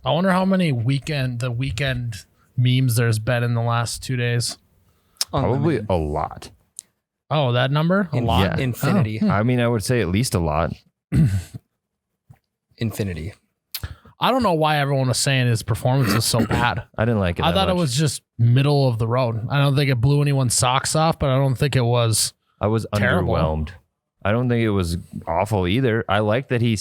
I wonder how many weekend memes there's been in the last 2 days. Probably a lot. Oh, that number? A lot? Yeah. Infinity. Oh. I mean, I would say at least a lot. Infinity. I don't know why everyone was saying his performance was so bad. I didn't like it. I thought it was just middle of the road. I don't think it blew anyone's socks off, but I don't think it was. I was terrible. underwhelmed. I don't think it was awful either. I like that he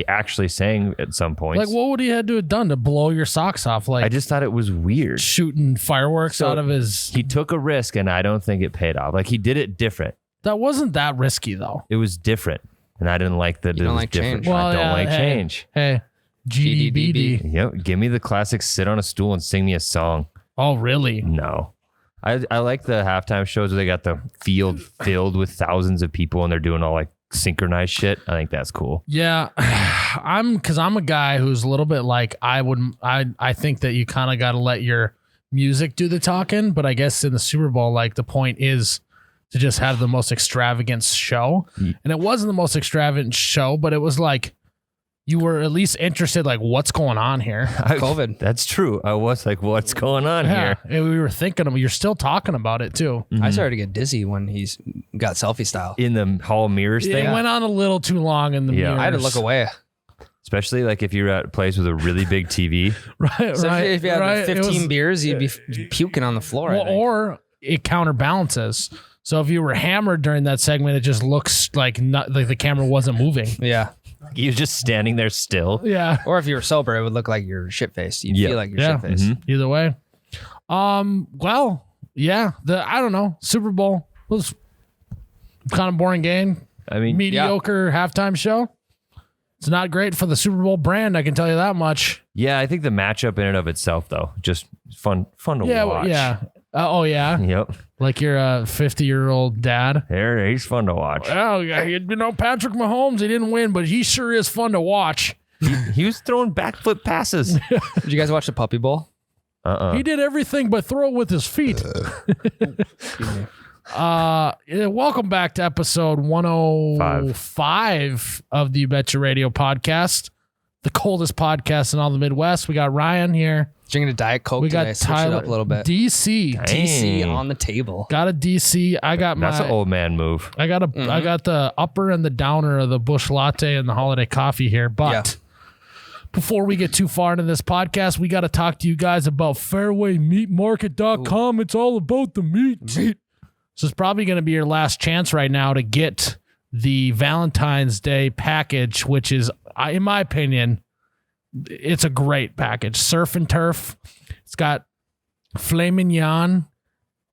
actually sang at some points. Like, what would he had to have done to blow your socks off? Like, I just thought it was weird. shooting fireworks out of his. He took a risk, and I don't think it paid off. Like, he did it different. That wasn't that risky, though. It was different, and I didn't like that. You it don't was like different. change. Well, I don't yeah, like hey. change. Hey, GDBD. Yep. Give me the classic sit on a stool and sing me a song. Oh, really? No. I like the halftime shows where they got the field filled with thousands of people and they're doing all like synchronized shit. I think that's cool. Yeah, I'm a guy who's a little bit like I think that you kind of got to let your music do the talking, but I guess in the Super Bowl, like the point is to just have the most extravagant show, and it wasn't the most extravagant show, but it was like you were at least interested, like what's going on here. COVID. That's true. I was like, what's going on here? And we were thinking of. You're still talking about it too. I started to get dizzy when he's got selfie style. In the hall mirrors It thing. went on a little too long in the mirrors. I had to look away. Especially like if you're at a place with a really big TV. Right, So right. if you had right. 15 beers, you'd be puking on the floor. I Well, think. or it counterbalances. So if you were hammered during that segment, it just looks like like the camera wasn't moving. Yeah. You're just standing there still. Yeah. Or if you were sober, it would look like you're shit faced. You'd Yeah. feel like you're Yeah. shit faced. Either way. Well, yeah. I don't know. Super Bowl was kind of boring game. I mean, Mediocre halftime show. It's not great for the Super Bowl brand. I can tell you that much. yeah, I think the matchup in and of itself, though, just fun to Yeah. watch. Yeah. Oh yeah. Yep. Like you're a 50-year-old dad. He's fun to watch. Oh yeah. Patrick Mahomes, he didn't win, but he sure is fun to watch. He was throwing backflip passes. Did you guys watch the Puppy Bowl? He did everything but throw with his feet. Welcome back to episode 105 of the You Betcha Radio podcast, the coldest podcast in all the Midwest. We got Ryan here. Drinking a Diet Coke We today. got Switch it Tyler. up a little bit. DC. TC Dang. on the table. Got a DC. I got That's an my. old man move. I got the upper and the downer of the Bush Latte and the holiday coffee here. But before we get too far into this podcast, we got to talk to you guys about FairwayMeatMarket.com. It's all about the meat. So it's probably going to be your last chance right now to get the Valentine's Day package, which is, in my opinion, it's a great package. Surf and turf. It's got filet mignon.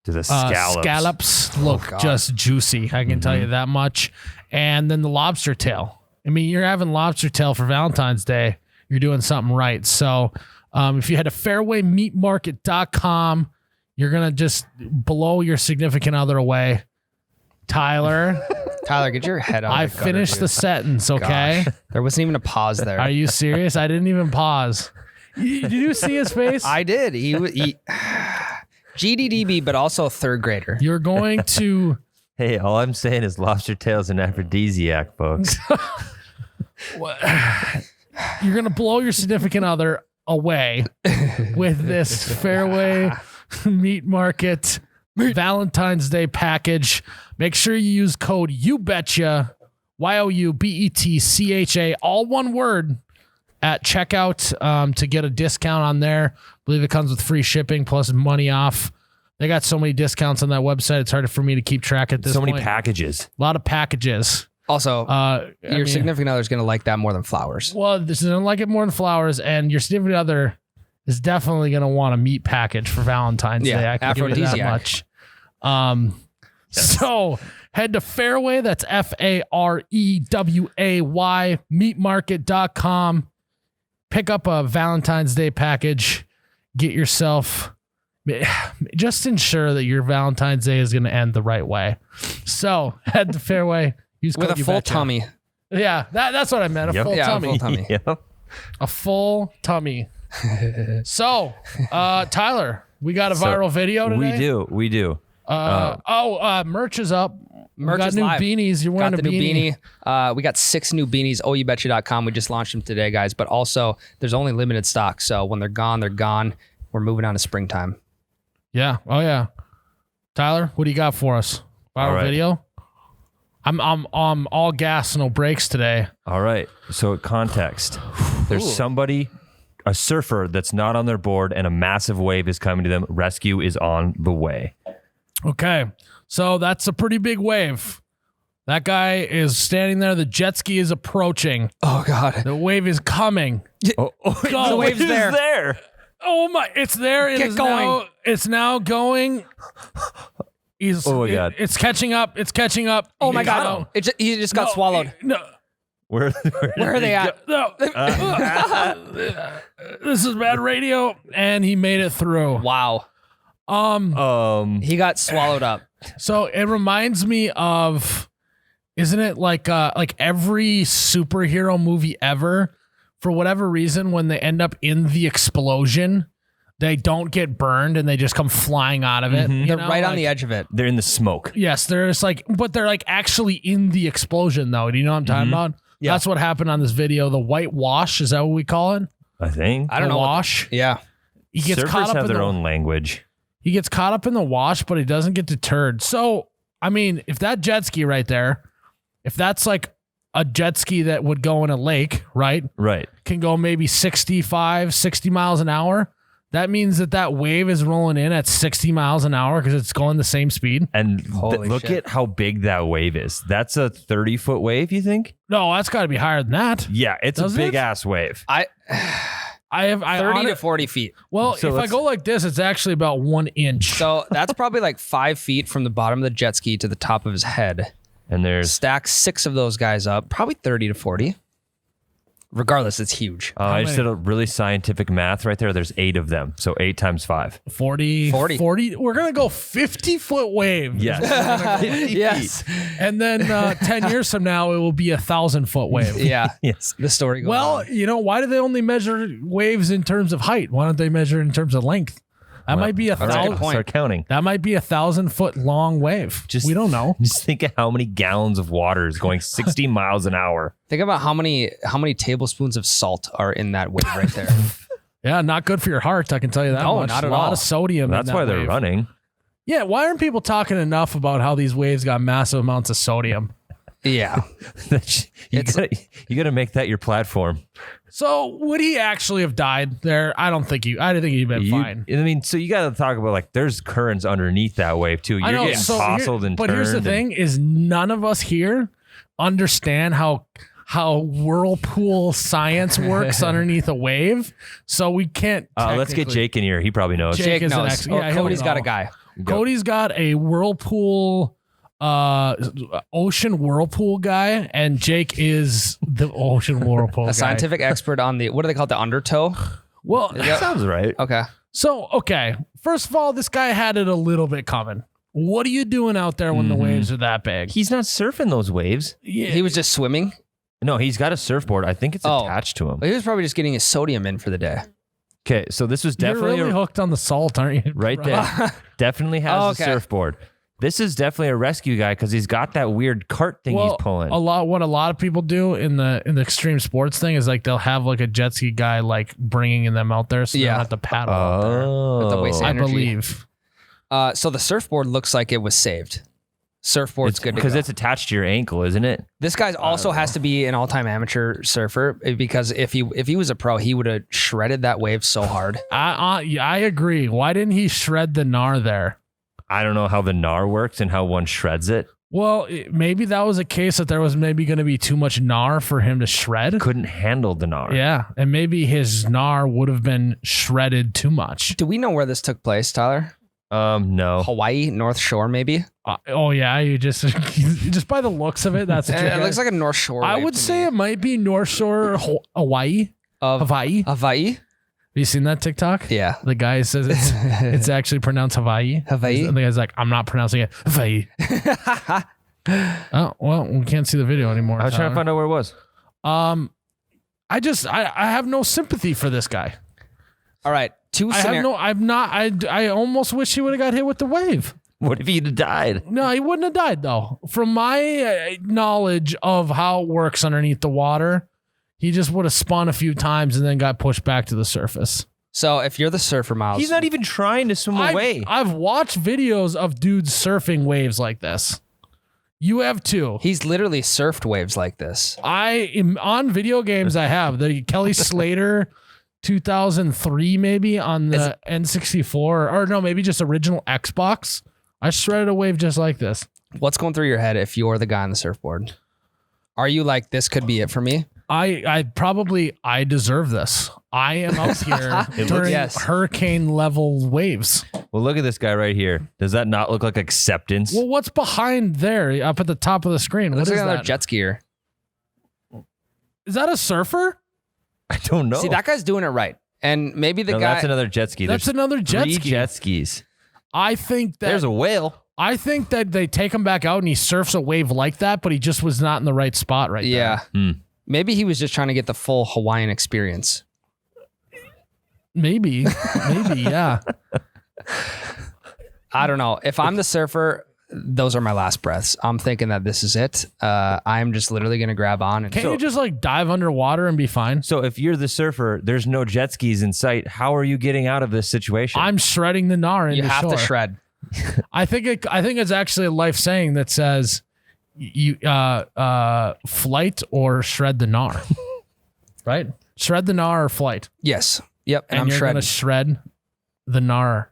To the scallops. Scallops look God. just juicy. I can tell you that much. And then the lobster tail. I mean, you're having lobster tail for Valentine's Day. You're doing something right. So if you head to fairwaymeatmarket.com, you're going to just blow your significant other away. Tyler, Get your head out I of the gutter, finished dude. the sentence, okay? Gosh. There wasn't even a pause there. Are you serious? I didn't even pause. Did you see his face? I did. He GDDB, but also third grader. You're going to... Hey, all I'm saying is lobster tail's an aphrodisiac, folks. You're going to blow your significant other away with this Fairway Meat Market Valentine's Day package. Make sure you use code YouBetcha, YOUBETCHA, all one word, at checkout to get a discount on there. I believe it comes with free shipping plus money off. They got so many discounts on that website. It's hard for me to keep track at this point. So many packages. A lot of packages. Also, your significant other is going to like that more than flowers. Well, this is gonna like it more than flowers, and your significant other is definitely gonna want a meat package for Valentine's Day. I can give you that aphrodisiac. much. So head to Fairway. That's FAREWAY meatmarket.com. Pick up a Valentine's Day package. Get yourself. Just ensure that your Valentine's Day is going to end the right way. So head to Fairway. Use With code a full YouBetcha. tummy. Yeah, that's what I meant. A full Yeah, tummy. a full tummy. Yep. A full tummy. So, Tyler, we got a viral video today. We do. Merch is up. Merch got is new live. beanies. You're wearing Got the a new beanie. beanie. We got 6 new beanies. OUBetcha.com. We just launched them today, guys. But also, there's only limited stock. So when they're gone, they're gone. We're moving on to springtime. Yeah. Oh yeah. Tyler, what do you got for us? Viral right. video. I'm all gas, no brakes today. All right. So context. There's somebody, a surfer that's not on their board, and a massive wave is coming to them. Rescue is on the way. Okay. So that's a pretty big wave. That guy is standing there. The jet ski is approaching. Oh, God. The wave is coming. Oh, Go. The wave's there. Oh my! It's there. It Get is going. Now, it's now going. Oh my God. It's catching up. It's catching up. Oh, my Got God. He just got swallowed. No. Where Where are they at? No. This is bad radio, and he made it through. Wow. He got swallowed up. So it reminds me of, isn't it like every superhero movie ever? For whatever reason, when they end up in the explosion, they don't get burned and they just come flying out of it. Mm-hmm. They're right on the edge of it. They're in the smoke. Yes, but they're like actually in the explosion though. Do you know what I'm talking about? Yeah. That's what happened on this video. The white wash, is that what we call it? I think. I don't know. Wash. Yeah. He gets Surfers caught up have in their own language. He gets caught up in the wash, but he doesn't get deterred. So, I mean, if that jet ski right there, if that's like a jet ski that would go in a lake, right? Right. Can go maybe 65, 60 miles an hour. That means that wave is rolling in at 60 miles an hour because it's going the same speed. And Holy look shit. at how big that wave is. That's a 30-foot wave, you think? No, that's got to be higher than that. Yeah, it's Does a big ass wave. I have 30 to 40 feet. Well, So if I let's- go like this, it's actually about 1 inch. So that's probably like 5 feet from the bottom of the jet ski to the top of his head. And there's Stack 6 of those guys up, probably 30 to 40. Regardless, it's huge. I just many? did a really scientific math right there. There's 8 of them. So 8 times 5. 40. 40. We're going to go 50-foot wave. Yes. Yes. And then 10 years from now, it will be 1,000-foot wave. Yeah. Yes. The story goes Well, on. why do they only measure waves in terms of height? Why don't they measure in terms of length? That might be a good 1,000. point. Start counting. That might be 1,000-foot long wave. We don't know. Just think of how many gallons of water is going 60 miles an hour. Think about how many tablespoons of salt are in that wave right there. Yeah, not good for your heart. I can tell you that No, much. not a at lot all. of sodium. That's in that why they're wave. running. Yeah, why aren't people talking enough about how these waves got massive amounts of sodium? Yeah. you gotta make that your platform. So would he actually have died there? I think he'd been fine. I mean, so you got to talk about like there's currents underneath that wave too. You're I know. getting So tousled and but turned. here's the thing: is none of us here understand how whirlpool science works underneath a wave. So we can't. Let's get technically- Jake in here. He probably knows. Jake is an knows. ex- Or yeah, he'll Cody's got a know. guy. Cody's got a whirlpool, ocean whirlpool guy, and Jake is the ocean whirlpool guy. A scientific expert on the, what do they call it? The undertow? Well, That sounds right. Okay. okay. First of all, this guy had it a little bit coming. What are you doing out there when the waves are that big? He's not surfing those waves. Yeah. He was just swimming. No, he's got a surfboard. I think it's Oh. attached to him. Well, he was probably just getting his sodium in for the day. Okay, so this was You're definitely really hooked on the salt, aren't you? right there. Definitely has Oh, a okay. surfboard. This is definitely a rescue guy because he's got that weird cart thing he's pulling. What a lot of people do in the extreme sports thing is like they'll have like a jet ski guy like bringing them out there so they Yeah. don't have to paddle out there. Oh, the waste I energy. believe. So the surfboard looks like it was saved. Surfboard's good to because go. it's attached to your ankle, isn't it? This guy also has to be an all-time amateur surfer because if he was a pro, he would have shredded that wave so hard. I agree. Why didn't he shred the gnar there? I don't know how the gnar works and how one shreds it. Well, maybe that was a case that there was maybe going to be too much gnar for him to shred. Couldn't handle the gnar. Yeah, and maybe his gnar would have been shredded too much. Do we know where this took place, Tyler? No. Hawaii, North Shore, maybe? Oh yeah, you just just by the looks of it, that's what It looks like a North Shore I wave would to say me. it might be North Shore, Hawaii. Of Hawaii. Have Hawaii? you seen that TikTok? Yeah. The guy says it's actually pronounced Hawaii. Hawaii? And the guy's like, I'm not pronouncing it Hawaii. Oh, well, we can't see the video anymore. I was trying to Tyler. find out where it was. I have no sympathy for this guy. All right. I almost wish he would have got hit with the wave. What if he'd died? No, he wouldn't have died though. From my knowledge of how it works underneath the water, he just would have spun a few times and then got pushed back to the surface. So if you're the surfer, Miles, He's not even trying to swim away. I've watched videos of dudes surfing waves like this. You have too. he's literally surfed waves like this. I am on video games. I have the Kelly Slater 2003 maybe on the N64 or no, maybe just original Xbox. I shredded a wave just like this. What's going through your head if you're the guy on the surfboard? Are you like, this could be it for me? I deserve this. I am out here during hurricane level waves. Well, look at this guy right here. Does that not look like acceptance? Well, what's behind there up at the top of the screen? Looks What like is another that? jet skier. Is that a surfer? I don't know. See, that guy's doing it right. And maybe the No, guy. that's another jet ski. That's There's another jet three ski. jet skis. I think that There's a whale. I think that they take him back out and he surfs a wave like that, but he just was not in the right spot right Yeah. there. Maybe he was just trying to get the full Hawaiian experience. Maybe, yeah. I don't know. If I'm the surfer, those are my last breaths. I'm thinking that this is it. I'm just literally going to grab on. And Can't you just like dive underwater and be fine? So if you're the surfer, there's no jet skis in sight. How are you getting out of this situation? I'm shredding the gnar into you have shore. to shred. I think it's actually a life saying that says you flight or shred the gnar. Right? Shred the gnar or flight. Yes. Yep. And, And I'm you're shredding. gonna shred the gnar.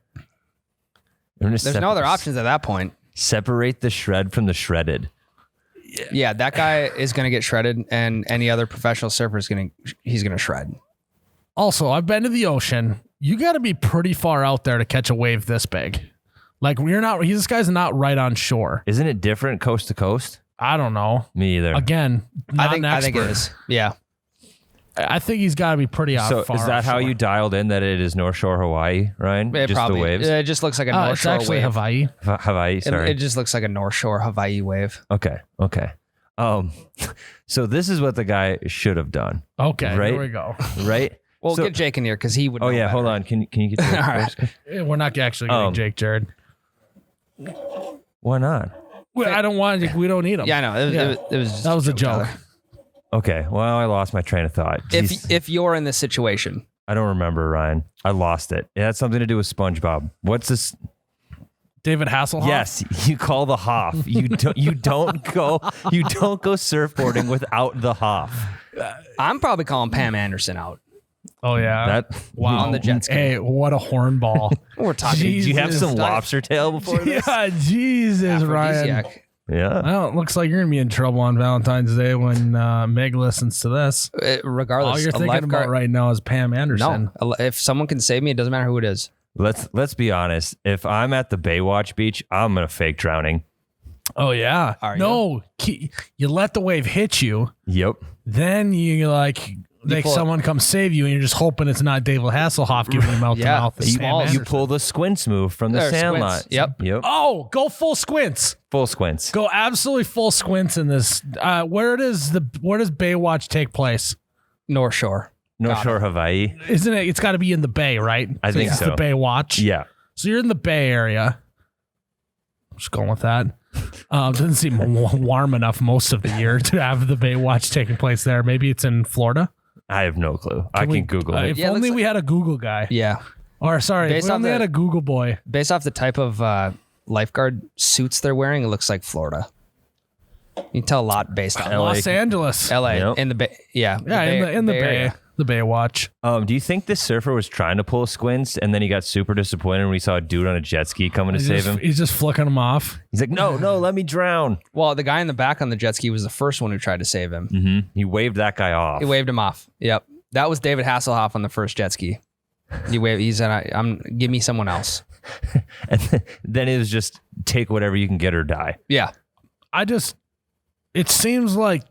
There's no other options at that point. Separate the shred from the shredded. Yeah, that guy is going to get shredded, and any other professional surfer is he's going to shred. Also, I've been to the ocean. You got to be pretty far out there to catch a wave this big. Like this guy's not right on shore. Isn't it different coast to coast? I don't know. Me either. Again, not an I think it expert. is. Yeah. I think he's got to be pretty So far is that how offshore. you dialed in that it is North Shore Hawaii, Ryan? It Just probably, the waves? It just looks like a North It's Shore actually wave. Hawaii. Hawaii, It, sorry. it just looks like a North Shore Hawaii wave. Okay. So this is what the guy should have done, Okay, Right? here we go. right? Well, So- get Jake in here because he would. Oh know yeah, better. hold on. Can you get to All right. We're not actually getting Jake Jared. Why not? I don't want. We don't need him. Yeah, I know. It was just That was a joke. Tyler. Okay. Well, I lost my train of thought. Jeez. If you're in this situation, I don't remember, Ryan. I lost it. It had something to do with SpongeBob. What's this? David Hasselhoff. Yes, you call the Hoff. You don't go surfboarding without the Hoff. I'm probably calling Pam Anderson out. Oh yeah. That wow. on the jet ski. Hey, what a hornball. We're talking. Did you have Jesus. some lobster tail before this? Yeah, Jesus, Ryan. Aphrodisiac. Yeah. Well, it looks like you're gonna be in trouble on Valentine's Day when Meg listens to this. Regardless, All you're a thinking lifeguard. about right now is Pam Anderson. No, if someone can save me, it doesn't matter who it is. Let's be honest. If I'm at the Baywatch beach, I'm gonna fake drowning. Oh yeah. Are no, you let the wave hit you, Yep. then you like make pull- someone come save you, and you're just hoping it's not David Hasselhoff giving you mouth to Yeah. mouth. It's Pam You Anderson. You pull the squints move from the There, Sandlot. squints. Yep. Yep. Oh, go full squints. Full squints. Go absolutely full squints in this. Where does Baywatch take place? North Shore. North Shore, Hawaii. Isn't it? It's got to be in the Bay, right? I think it's so. the Baywatch. Yeah. So you're in the Bay Area. Just going with that. Doesn't seem warm enough most of the year to have the Baywatch taking place there. Maybe it's in Florida. I have no clue. I we- can Google it. If Yeah, it only looks we had a Google guy. Yeah. Or sorry, if Based we on only the- had a Google boy. Based off the type of lifeguard suits they're wearing, it looks like Florida. You can tell a lot based on LA. Los Angeles. LA Yep. in the Bay. Yeah. Yeah, in the Bay. Area. The Baywatch. Do you think this surfer was trying to pull squints and then he got super disappointed when he saw a dude on a jet ski coming to save him? He's just flicking them off. He's like, no, let me drown. Well, the guy in the back on the jet ski was the first one who tried to save him. Mm-hmm. He waved that guy off. He waved him off. Yep. That was David Hasselhoff on the first jet ski. He waved. He said, give me someone else. And then it was just take whatever you can get or die. Yeah. It seems like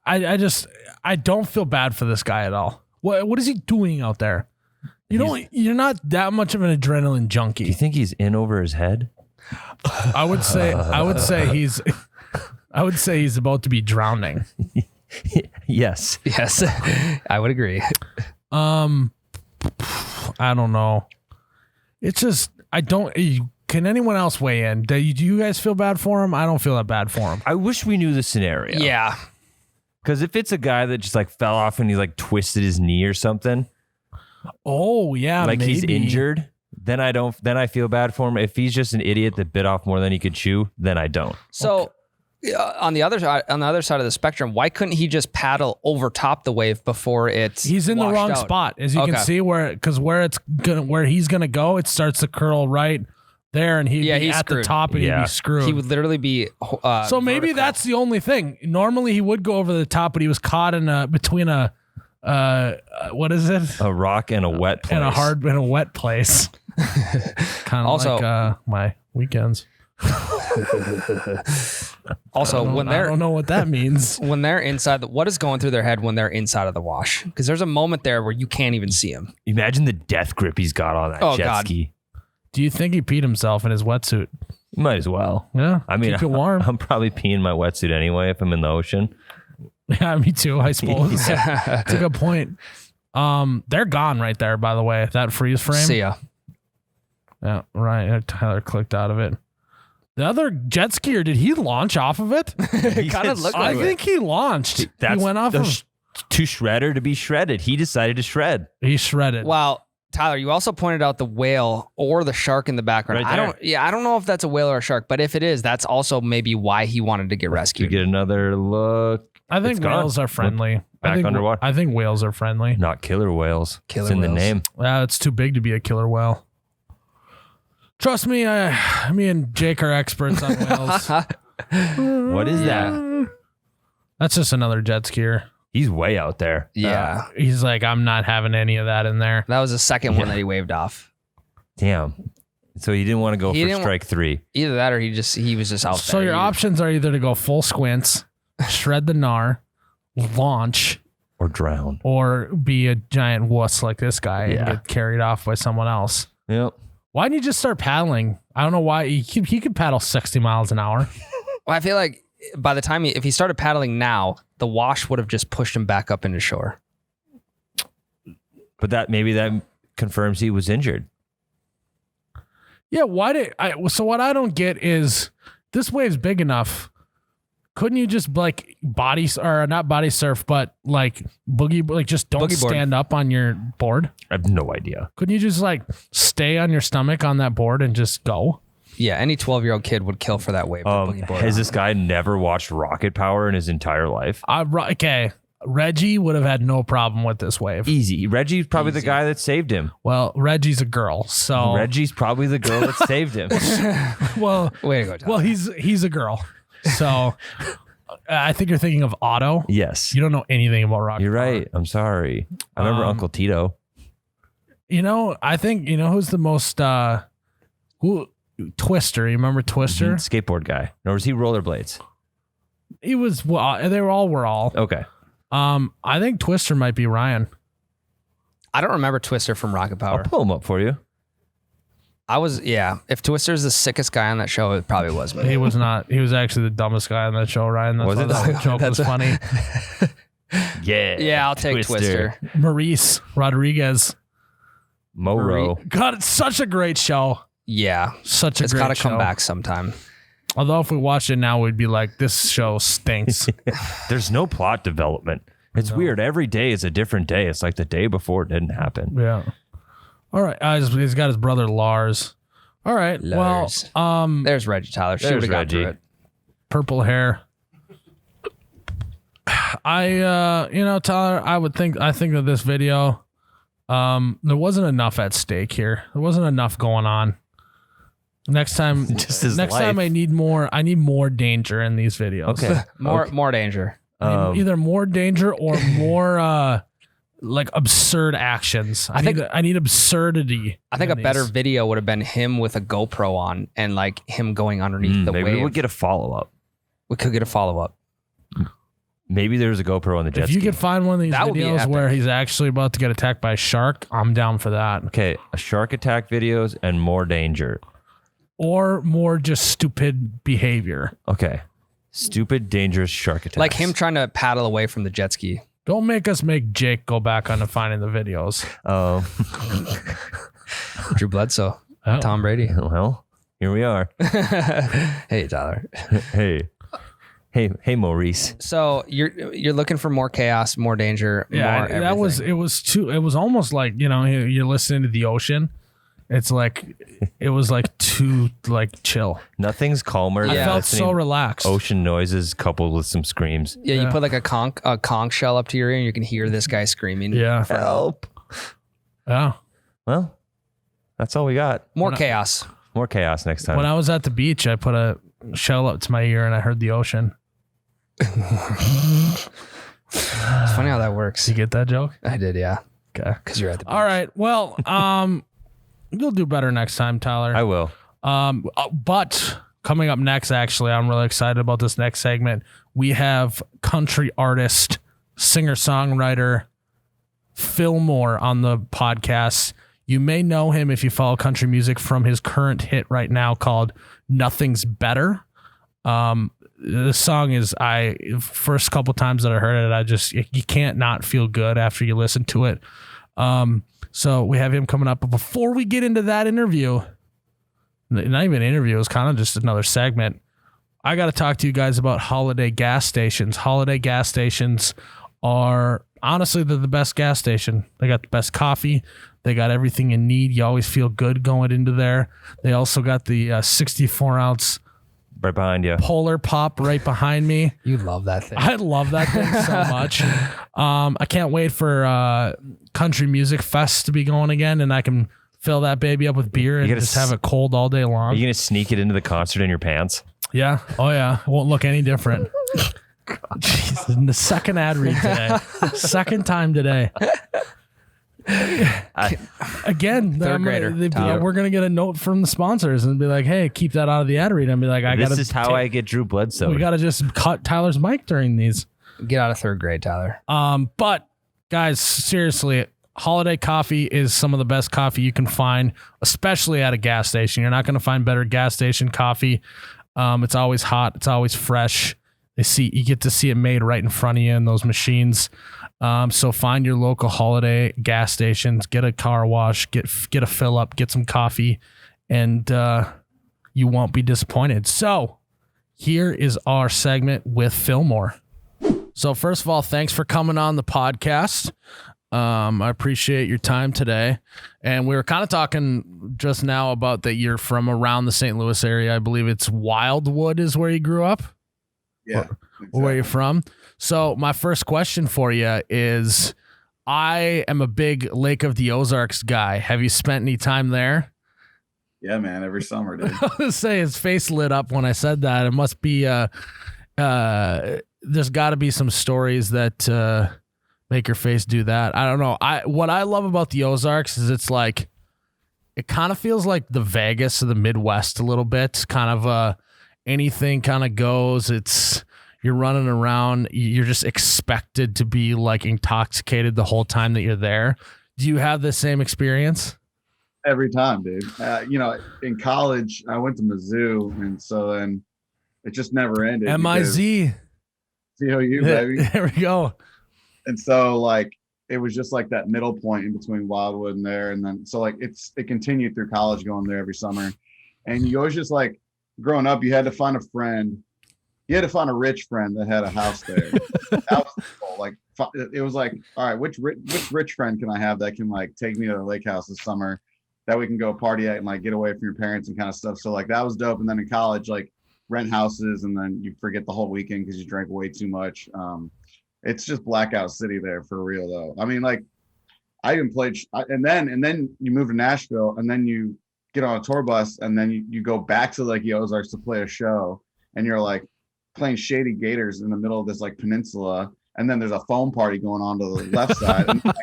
I don't feel bad for this guy at all. What is he doing out there? You're not that much of an adrenaline Do you junkie. think he's in over his head? I would say he's about to be drowning. Yes. Yes. I would agree. I don't know. It's just I don't. Can anyone else weigh in? Do you guys feel bad for him? I don't feel that bad for him. I wish we knew the scenario. Yeah. Because if it's a guy that just like fell off and he like twisted his knee or something, oh yeah, like maybe. he's injured, then I feel bad for him. If he's just an idiot that bit off more than he could chew, then I don't. So on the other side of the spectrum, why couldn't he just paddle over top the wave before it's He's in the wrong out? spot, as you can see, where he's gonna go, it starts to curl right there, and he'd be at screwed. the top, and he'd be screwed. He would literally be. So maybe vertical. that's the only thing. Normally he would go over the top, but he was caught in between a what is it? A rock and a wet place. And a wet place. Kind of Also- like my weekends. Also, I don't know what that means. when they're inside, what is going through their head when they're inside of the wash? Because there's a moment there where you can't even see him. Imagine the death grip he's got on that jet ski. Do you think he peed himself in his wetsuit? Might as well. Yeah. I mean, keep it warm. I'm probably peeing my wetsuit anyway if I'm in the ocean. Yeah, me too, I suppose. That's a good point. They're gone right there, by the way. That freeze frame. See ya. Yeah, right. Tyler clicked out of it. The other jet skier, did he launch off of it? It kind of looked I like it. think he launched. He went off of. To shredder to be shredded. He decided to shred. He shredded. Well, Tyler, you also pointed out the whale or the shark in the background. Right there. I don't know if that's a whale or a shark, but if it is, that's also maybe why he wanted to get To rescued. get another look. I think It's gone. whales are friendly. Back underwater. I think whales are friendly. Not killer whales. Killer it's in whales. the name. It's too big to be a killer whale. Trust me, me and Jake are experts on whales. What is that? That's just another jet skier. He's way out there. Yeah. He's like, I'm not having any of that in there. That was the second one that he waved off. Damn. So he didn't want to go He for didn't strike 3. Either that or he was just out there. So your options are either to go full squints, shred the gnar, launch, Or drown. or be a giant wuss like this guy and Yeah. get carried off by someone else. Yep. Why didn't you just start paddling? I don't know why. He could paddle 60 miles an hour. Well, I feel like by the time if he started paddling now, the wash would have just pushed him back up into shore. But maybe that confirms he was injured. Yeah, so what I don't get is this wave's big enough. Couldn't you just like not body surf, but like boogie, like just don't Boogie board. stand up on your board? I have no idea. Couldn't you just like stay on your stomach on that board and just go? Yeah, any 12-year-old kid would kill for that wave. to boogie board Has on. this guy never watched Rocket Power in his entire life? Okay, Reggie would have had no problem with this wave. Easy. Reggie's probably the guy that saved him. Well, Reggie's a girl, so Reggie's probably the girl that saved him. well, Way to go, Tyler. well, he's a girl, so I think you're thinking of Otto. Yes. You don't know anything about Rocket You're Power. right. I'm sorry. I remember Uncle Tito. I think who's the most Twister. You remember Twister? Skateboard guy. Or was he rollerblades? He was. Well, they were all. Okay. I think Twister might be Ryan. I don't remember Twister from Rocket Power. I'll pull him up for you. If Twister's the sickest guy on that show, it probably was me. He was not. He was actually the dumbest guy on that show, Ryan. That's Was why it? that joke was funny. Yeah. Yeah, I'll take Twister. Maurice Rodriguez. Moro. God, it's such a great show. Yeah. Such a It's great got to show. come back sometime. Although if we watched it now, we'd be like, this show stinks. There's no plot development. It's weird. Every day is a different day. It's like the day before it didn't happen. Yeah. All right. He's got his brother Lars. All right. Lars. Well, There's Reggie, Tyler. She There's would have got Reggie. through it. purple hair. Tyler, I think that this video, there wasn't enough at stake here. There wasn't enough going on. Next time, time I need more danger in these videos. Okay. More danger. Either more danger or more like absurd actions. I need absurdity. I think a better video would have been him with a GoPro on and like him going underneath the maybe wave. we'll get a follow-up. We could get a follow-up. Maybe there's a GoPro on the jet If you ski. could find one of these That would be videos epic. where he's actually about to get attacked by a shark, I'm down for that. Okay, a shark attack videos and more danger. Or more just stupid behavior. Okay. Stupid, dangerous shark attacks. Like him trying to paddle away from the jet ski. Don't make us make Jake go back on to finding the videos. Oh, Drew Bledsoe. Oh. Tom Brady. Well, here we are. Hey, Tyler. Hey, Maurice. So you're looking for more chaos, more danger, Yeah, more that was everything. it was almost like, you're listening to the ocean. It's like it was like too like chill. Nothing's calmer I than felt listening so to relaxed. ocean noises coupled with some screams. Yeah, you put like a conch shell up to your ear and you can hear this guy screaming. Yeah. Help. Yeah. Well, that's all we got. More chaos. More chaos next time. When I was at the beach, I put a shell up to my ear and I heard the ocean. It's funny how that works. Did you get that joke? I did, yeah. Okay. Because you're at the beach. All right. Well, you'll do better next time, Tyler. I will. But coming up next, actually, I'm really excited about this next segment. We have country artist, singer-songwriter Fillmore on the podcast. You may know him if you follow country music from his current hit right now called Nothing's Better. The song is, first couple times that I heard it, you can't not feel good after you listen to it. So we have him coming up. But before we get into that interview, not even an interview, it's kind of just another segment. I got to talk to you guys about Holiday gas stations. Holiday gas stations are, honestly, they're the best gas station. They got the best coffee. They got everything you need. You always feel good going into there. They also got the 64-ounce Right behind you. Polar Pop right behind me. You love that thing. I love that thing so much. I can't wait for Country Music Fest to be going again, and I can fill that baby up with beer and just have it cold all day long. Are you going to sneak it into the concert in your pants? Yeah. Oh, yeah. It won't look any different. Jeez, the second ad read today. Second time today. Again, Third grader. We're going to get a note from the sponsors and be like, hey, keep that out of the ad read. And be like, this is how I get Drew Bledsoe. We got to just cut Tyler's mic during these. Get out of third grade, Tyler. But guys, seriously, Holiday coffee is some of the best coffee you can find, especially at a gas station. You're not going to find better gas station coffee. It's always hot. It's always fresh. You get to see it made right in front of you in those machines. So find your local Holiday gas stations, get a car wash, get a fill up, get some coffee, and you won't be disappointed. So here is our segment with Fillmore. So first of all, thanks for coming on the podcast. I appreciate your time today. And we were kind of talking just now about that you're from around the St. Louis area. I believe it's Wildwood is where you grew up. Yeah. Exactly. Where you're from. So my first question for you is, I am a big Lake of the Ozarks guy. Have you spent any time there? Yeah, man. Every summer, dude. I was gonna say his face lit up when I said that. It must be there's got to be some stories that make your face do that. I don't know. What I love about the Ozarks is it's like, it kind of feels like the Vegas of the Midwest a little bit. Kind of anything kind of goes. You're running around. You're just expected to be like intoxicated the whole time that you're there. Do you have the same experience? Every time, dude. In college, I went to Mizzou, and so then it just never ended. MIZ. COU, baby. There we go. And so, like, it was just like that middle point in between Wildwood and there. And then, so like, it continued through college going there every summer. And you always just like, growing up, you had to find a friend. You had to find a rich friend that had a house there. That was the goal. Like, it was like, all right, which rich friend can I have that can like take me to the lake house this summer that we can go party at and like get away from your parents and kind of stuff. So like that was dope. And then in college, like rent houses and then you forget the whole weekend because you drank way too much. It's just blackout city there for real though. I mean, like I even played, and then you move to Nashville and then you get on a tour bus and then you go back to like the Ozarks to play a show and you're like playing Shady Gators in the middle of this like peninsula, and then there's a foam party going on to the left side. And, like,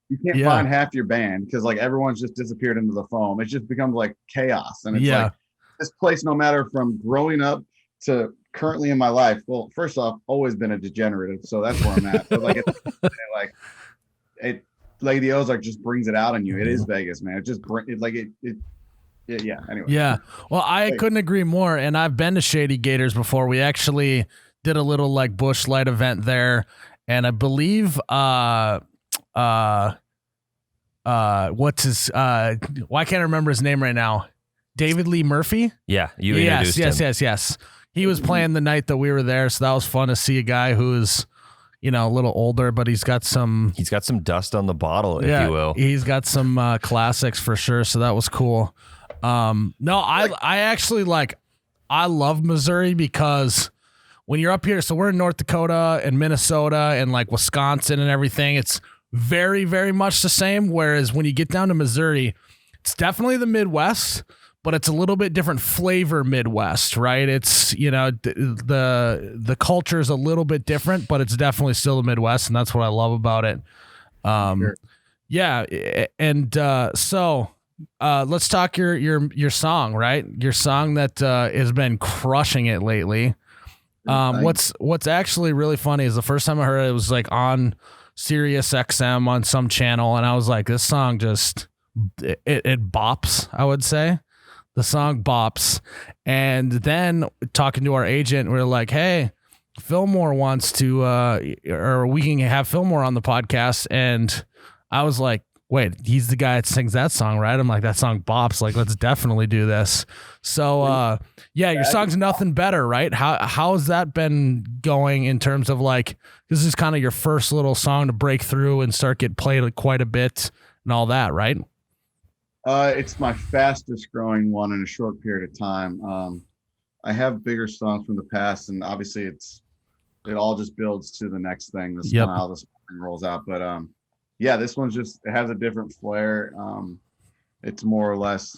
you can't find half your band because like everyone's just disappeared into the foam. It just becomes like chaos, and it's like this place, no matter from growing up to currently in my life. Well, first off, always been a degenerate, so that's where I'm at. But like like the Ozark just brings it out in you. It is Vegas, man. It just anyway. Yeah. Well, I couldn't agree more. And I've been to Shady Gators before. We actually did a little like Busch Light event there. And I believe what's his why can't I remember his name right now? David Lee Murphy? Yeah, you introduced him. Yes. He was playing the night that we were there, so that was fun to see a guy who's, a little older, but he's got some dust on the bottle, if you will. He's got some classics for sure, so that was cool. No, I actually I love Missouri because when you're up here, so we're in North Dakota and Minnesota and Wisconsin and everything, it's very, very much the same. Whereas when you get down to Missouri, it's definitely the Midwest, but it's a little bit different flavor Midwest, right? It's, the culture is a little bit different, but it's definitely still the Midwest, and that's what I love about it. Sure. Yeah, and so let's talk your song, right? Your song that has been crushing it lately. What's actually really funny is the first time I heard it, it was on Sirius XM on some channel, and I was like, this song just it bops, I would say. The song bops. And then talking to our agent, we are like, hey, Fillmore wants to or we can have Fillmore on the podcast. And I was like, wait, he's the guy that sings that song, right? I'm like, that song bops. Let's definitely do this. So your song's Nothing Better, right? How has that been going in terms of this is kind of your first little song to break through and start get played quite a bit and all that, right? It's my fastest growing one in a short period of time. I have bigger songs from the past, and obviously it all just builds to the next thing. This is kind of how this thing rolls out. But this one's it has a different flair. It's more or less,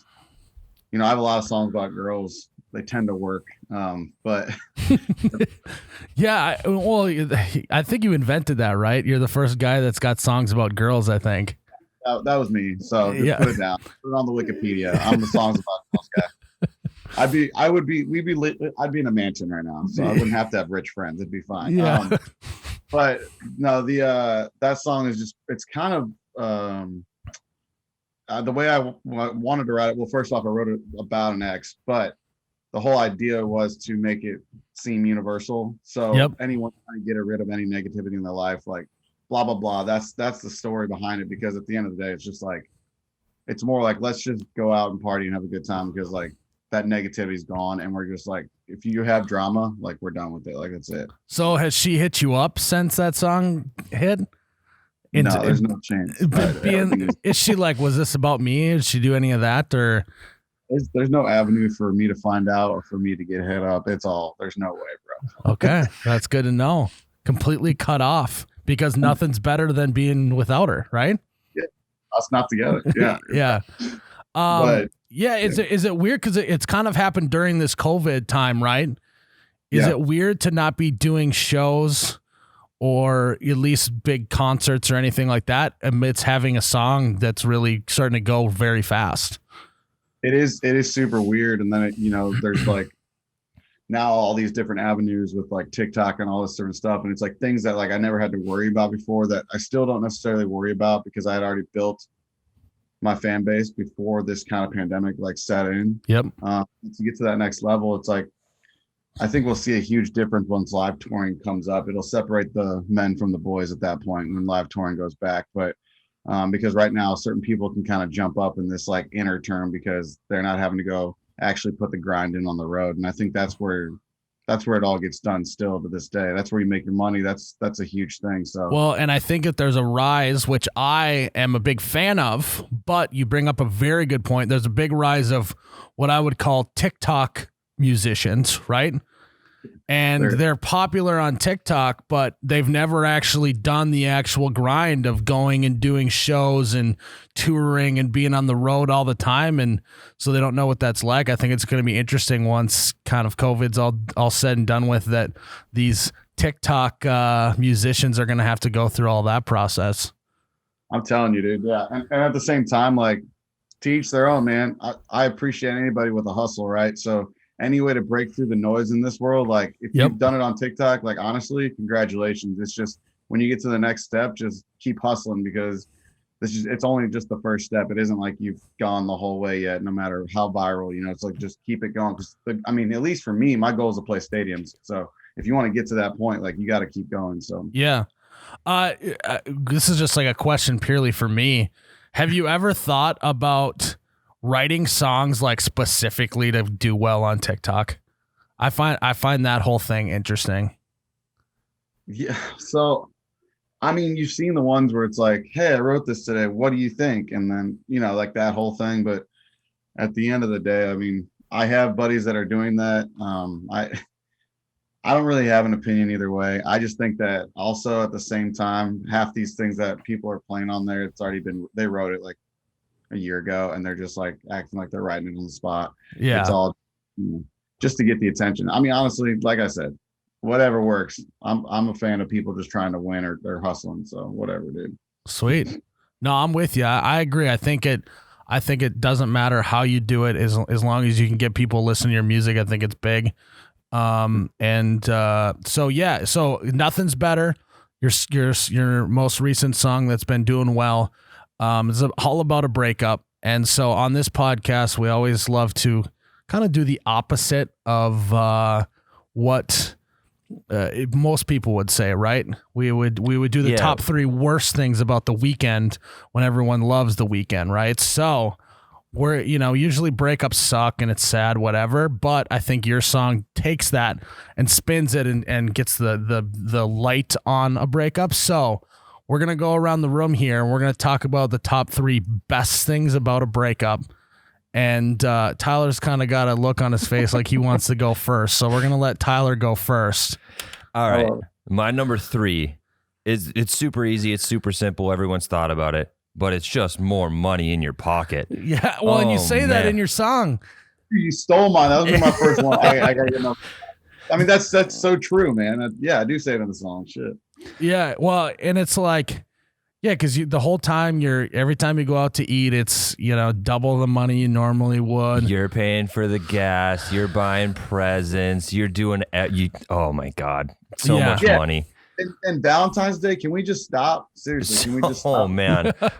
I have a lot of songs about girls. They tend to work. But yeah, I think you invented that, right? You're the first guy that's got songs about girls, I think. That was me. So just put it down. Put it on the Wikipedia. I'm the songs about girls guy. I'd be in a mansion right now, so I wouldn't have to have rich friends. It'd be fine. Yeah. But no, that song is just, it's kind of the way I wanted to write it. Well, first off, I wrote it about an ex, but the whole idea was to make it seem universal. So anyone trying to get rid of any negativity in their life, blah blah blah, that's the story behind it. Because at the end of the day, it's just it's more let's just go out and party and have a good time, because that negativity's gone, and we're just if you have drama, we're done with it. That's it. So has she hit you up since that song hit? No, there's no chance. Is she was this about me? Did she do any of that, or there's no avenue for me to find out or for me to get hit up? There's no way, bro. Okay, that's good to know. Completely cut off. Because nothing's better than being without her, right? Yeah, us not together. Yeah, yeah. Is it weird because it's kind of happened during this COVID time, right? Is it weird to not be doing shows or at least big concerts or anything like that amidst having a song that's really starting to go very fast? It is super weird, and then there's now all these different avenues with TikTok and all this different stuff. And it's things that I never had to worry about before that I still don't necessarily worry about, because I had already built my fan base before this kind of pandemic set in. Yep. To get to that next level, it's I think we'll see a huge difference once live touring comes up. It'll separate the men from the boys at that point when live touring goes back. But because right now certain people can kind of jump up in this inner term because they're not having to go actually put the grind in on the road. And I think that's where it all gets done still to this day. That's where you make your money. That's a huge thing. So well, and I think that there's a rise, which I am a big fan of, but you bring up a very good point. There's a big rise of what I would call TikTok musicians, right? And they're popular on TikTok, but they've never actually done the actual grind of going and doing shows and touring and being on the road all the time. And so they don't know what that's like. I think it's going to be interesting once kind of COVID's all said and done with, that these TikTok musicians are going to have to go through all that process. I'm telling you, dude. Yeah. And at the same time, to each their own, man. I appreciate anybody with a hustle, right? So any way to break through the noise in this world, if you've done it on TikTok, honestly, congratulations. It's just when you get to the next step, just keep hustling, because it's only just the first step. It isn't you've gone the whole way yet, no matter how viral, it's just keep it going. Cause at least for me, my goal is to play stadiums. So if you want to get to that point, you got to keep going. So yeah. This is just a question purely for me. Have you ever thought about writing songs like specifically to do well on TikTok? I find that whole thing interesting. Yeah. So, I mean, you've seen the ones where it's like, hey, I wrote this today. What do you think? And then, like that whole thing. But at the end of the day, I mean, I have buddies that are doing that. I don't really have an opinion either way. I just think that also at the same time, half these things that people are playing on there, they wrote it like a year ago and they're just like acting like they're writing it on the spot. Yeah. It's all just to get the attention. I mean, honestly, like I said, whatever works. I'm a fan of people just trying to win or hustling. So whatever, dude. Sweet. No, I'm with you. I agree. I think it doesn't matter how you do it as long as you can get people listening to your music. I think it's big. So Nothing's Better. Your most recent song that's been doing well. It's all about a breakup. And so on this podcast, we always love to kind of do the opposite of what most people would say, right? We would do the top 3 worst things about The Weeknd when everyone loves The Weeknd, right? So we're, usually breakups suck and it's sad, whatever. But I think your song takes that and spins it and gets the light on a breakup. So we're going to go around the room here and we're going to talk about the top 3 best things about a breakup. And Tyler's kind of got a look on his face like he wants to go first. So we're going to let Tyler go first. All right. My number 3 it's super easy. It's super simple. Everyone's thought about it, but it's just more money in your pocket. Yeah. Well, and you say that in your song. You stole mine. That was my first one. I got to get my. I mean, that's so true, man. I do say it in the song. Shit. Yeah. Well, and it's like, yeah, because the whole time every time you go out to eat, it's, double the money you normally would. You're paying for the gas. You're buying presents. You're doing, oh my God, so much money. And Valentine's Day, can we just stop? Seriously, can we just stop? Oh man. Why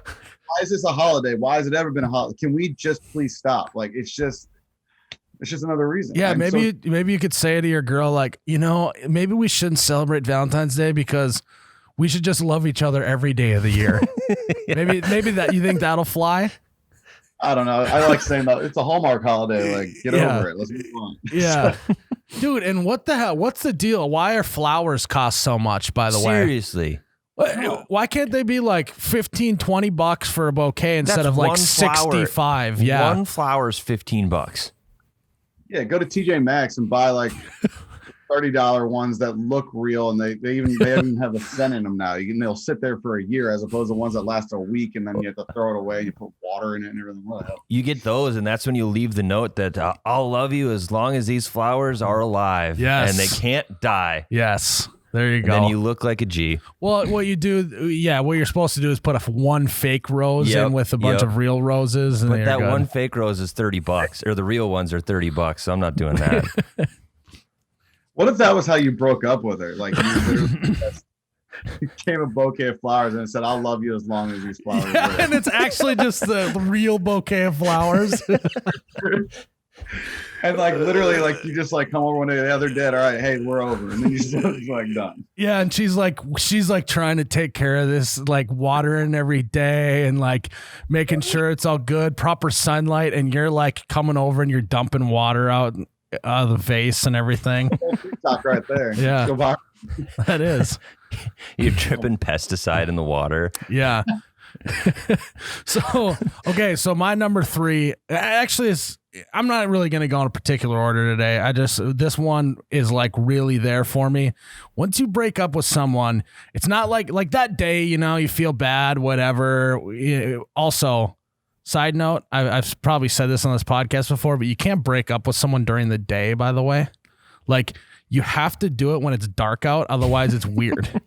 is this a holiday? Why has it ever been a holiday? Can we just please stop? Like, it's just another reason. Yeah, maybe you could say to your girl, like, maybe we shouldn't celebrate Valentine's Day because we should just love each other every day of the year. Yeah. Maybe that you think that'll fly? I don't know. I like saying that it's a Hallmark holiday. Like, get over it. Let's move on. Yeah. Dude, and what the hell? What's the deal? Why are flowers cost so much, by the way? Seriously. Why can't they be like $15-20 for a bouquet instead of like $65? Yeah. One flower's $15. Yeah, go to TJ Maxx and buy like $30 ones that look real, and they even have a scent in them now. They'll sit there for a year as opposed to ones that last a week, and then you have to throw it away. And you put water in it and everything. What the hell? You get those, and that's when you leave the note that I'll love you as long as these flowers are alive. Yes, and they can't die. Yes. There you go. And then you look like a G. Well, what you do, what you're supposed to do is put one fake rose in with a bunch of real roses. And but that one fake rose is $30, or the real ones are $30. So I'm not doing that. What if that was how you broke up with her? Like, you gave a bouquet of flowers and said, "I'll love you as long as these flowers." Yeah, and it's actually just the real bouquet of flowers. And like literally, like you just like come over one day, the other dead. All right, hey, we're over, and then you just like done. Yeah, and she's like trying to take care of this, like watering every day and like making sure it's all good, proper sunlight, and you're like coming over and you're dumping water out of the vase and everything. TikTok right there. Yeah, that is. You're dripping pesticide in the water. Yeah. So my number 3 actually is, I'm not really going to go in a particular order today. This one is like really there for me. Once you break up with someone, it's not like that day, you feel bad, whatever. Also, side note, I've probably said this on this podcast before, but you can't break up with someone during the day, by the way. Like, you have to do it when it's dark out. Otherwise it's weird.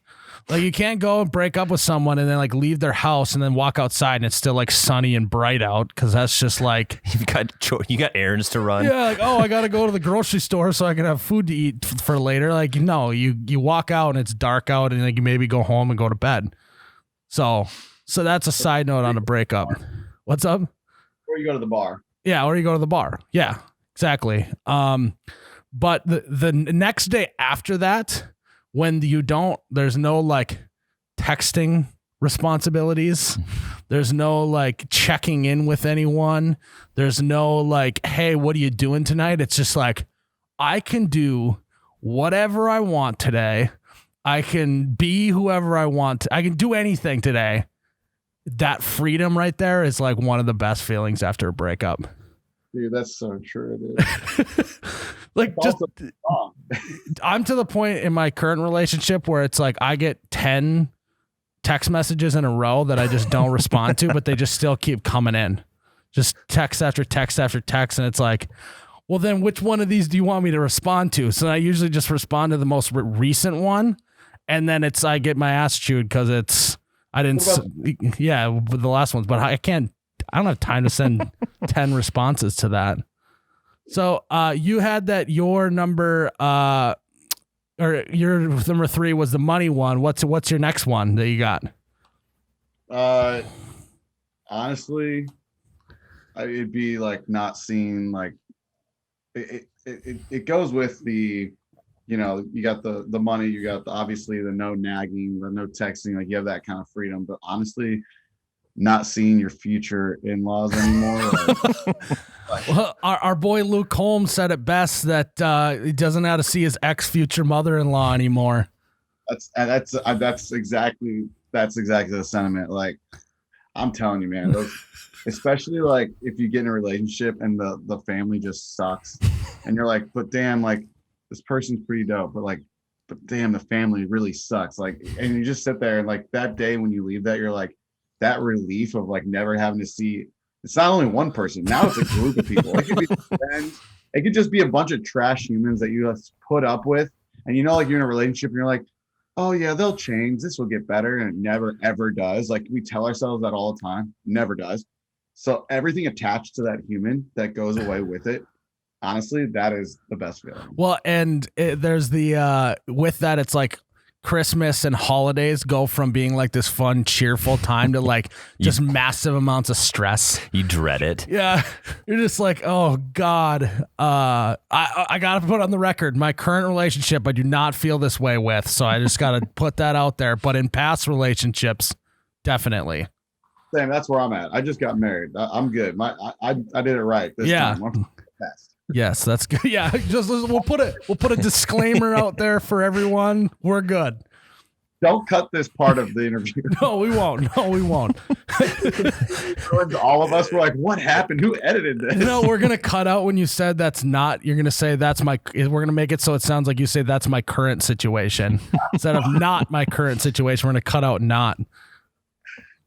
Like, you can't go and break up with someone and then like leave their house and then walk outside and it's still like sunny and bright out, because that's just like you got errands to run. Yeah, like, I got to go to the grocery store so I can have food to eat for later. Like, no, you walk out and it's dark out and like you maybe go home and go to bed. So that's a side note on a breakup. What's up? Or you go to the bar. Yeah, or you go to the bar. Yeah, exactly. But the next day after that, when there's no like texting responsibilities. There's no like checking in with anyone. There's no like, hey, what are you doing tonight? It's just like, I can do whatever I want today. I can be whoever I want. I can do anything today. That freedom right there is like one of the best feelings after a breakup. Dude, that's so true, dude. Like just, I'm to the point in my current relationship where it's like I get 10 text messages in a row that I just don't respond to, but they just still keep coming in. Just text after text after text. And it's like, well, then which one of these do you want me to respond to? So I usually just respond to the most recent one. And then I get my ass chewed because the last ones, but I don't have time to send 10 responses to that. So you had that your number, or your number 3 was the money one. What's your next one that you got? Honestly, it'd be like not seeing like it goes with the, you got the money, you got obviously the no nagging, the no texting, like you have that kind of freedom. But honestly, not seeing your future in-laws anymore. Well, our boy Luke Holmes said it best that he doesn't know how to see his future mother-in-law anymore. That's exactly the sentiment. Like, I'm telling you, man, especially like if you get in a relationship and the family just sucks, and you're like, but damn, like this person's pretty dope, but damn, the family really sucks. Like, and you just sit there and like that day when you leave that, you're like, that relief of like never having to see. It's not only one person. Now it's a group of people. It could be friends. It could just be a bunch of trash humans that you just put up with. And like you're in a relationship and you're like, oh yeah, they'll change. This will get better. And it never, ever does. Like we tell ourselves that all the time. Never does. So everything attached to that human that goes away with it, honestly, that is the best feeling. Well, and there's with that, it's like Christmas and holidays go from being like this fun, cheerful time to like just massive amounts of stress. You dread it. Yeah. You're just like, oh God. I got to put on the record, my current relationship, I do not feel this way with. So I just got to put that out there. But in past relationships, definitely. Same. That's where I'm at. I just got married. I'm good. I did it right this time. I'm best. Yes, that's good. Yeah, we'll put a disclaimer out there for everyone. We're good. Don't cut this part of the interview. No, we won't. All of us were like, what happened? Who edited this? No, we're going to cut out when you said that's not, you're going to say we're going to make it so it sounds like you say that's my current situation. Instead of not my current situation, we're going to cut out not.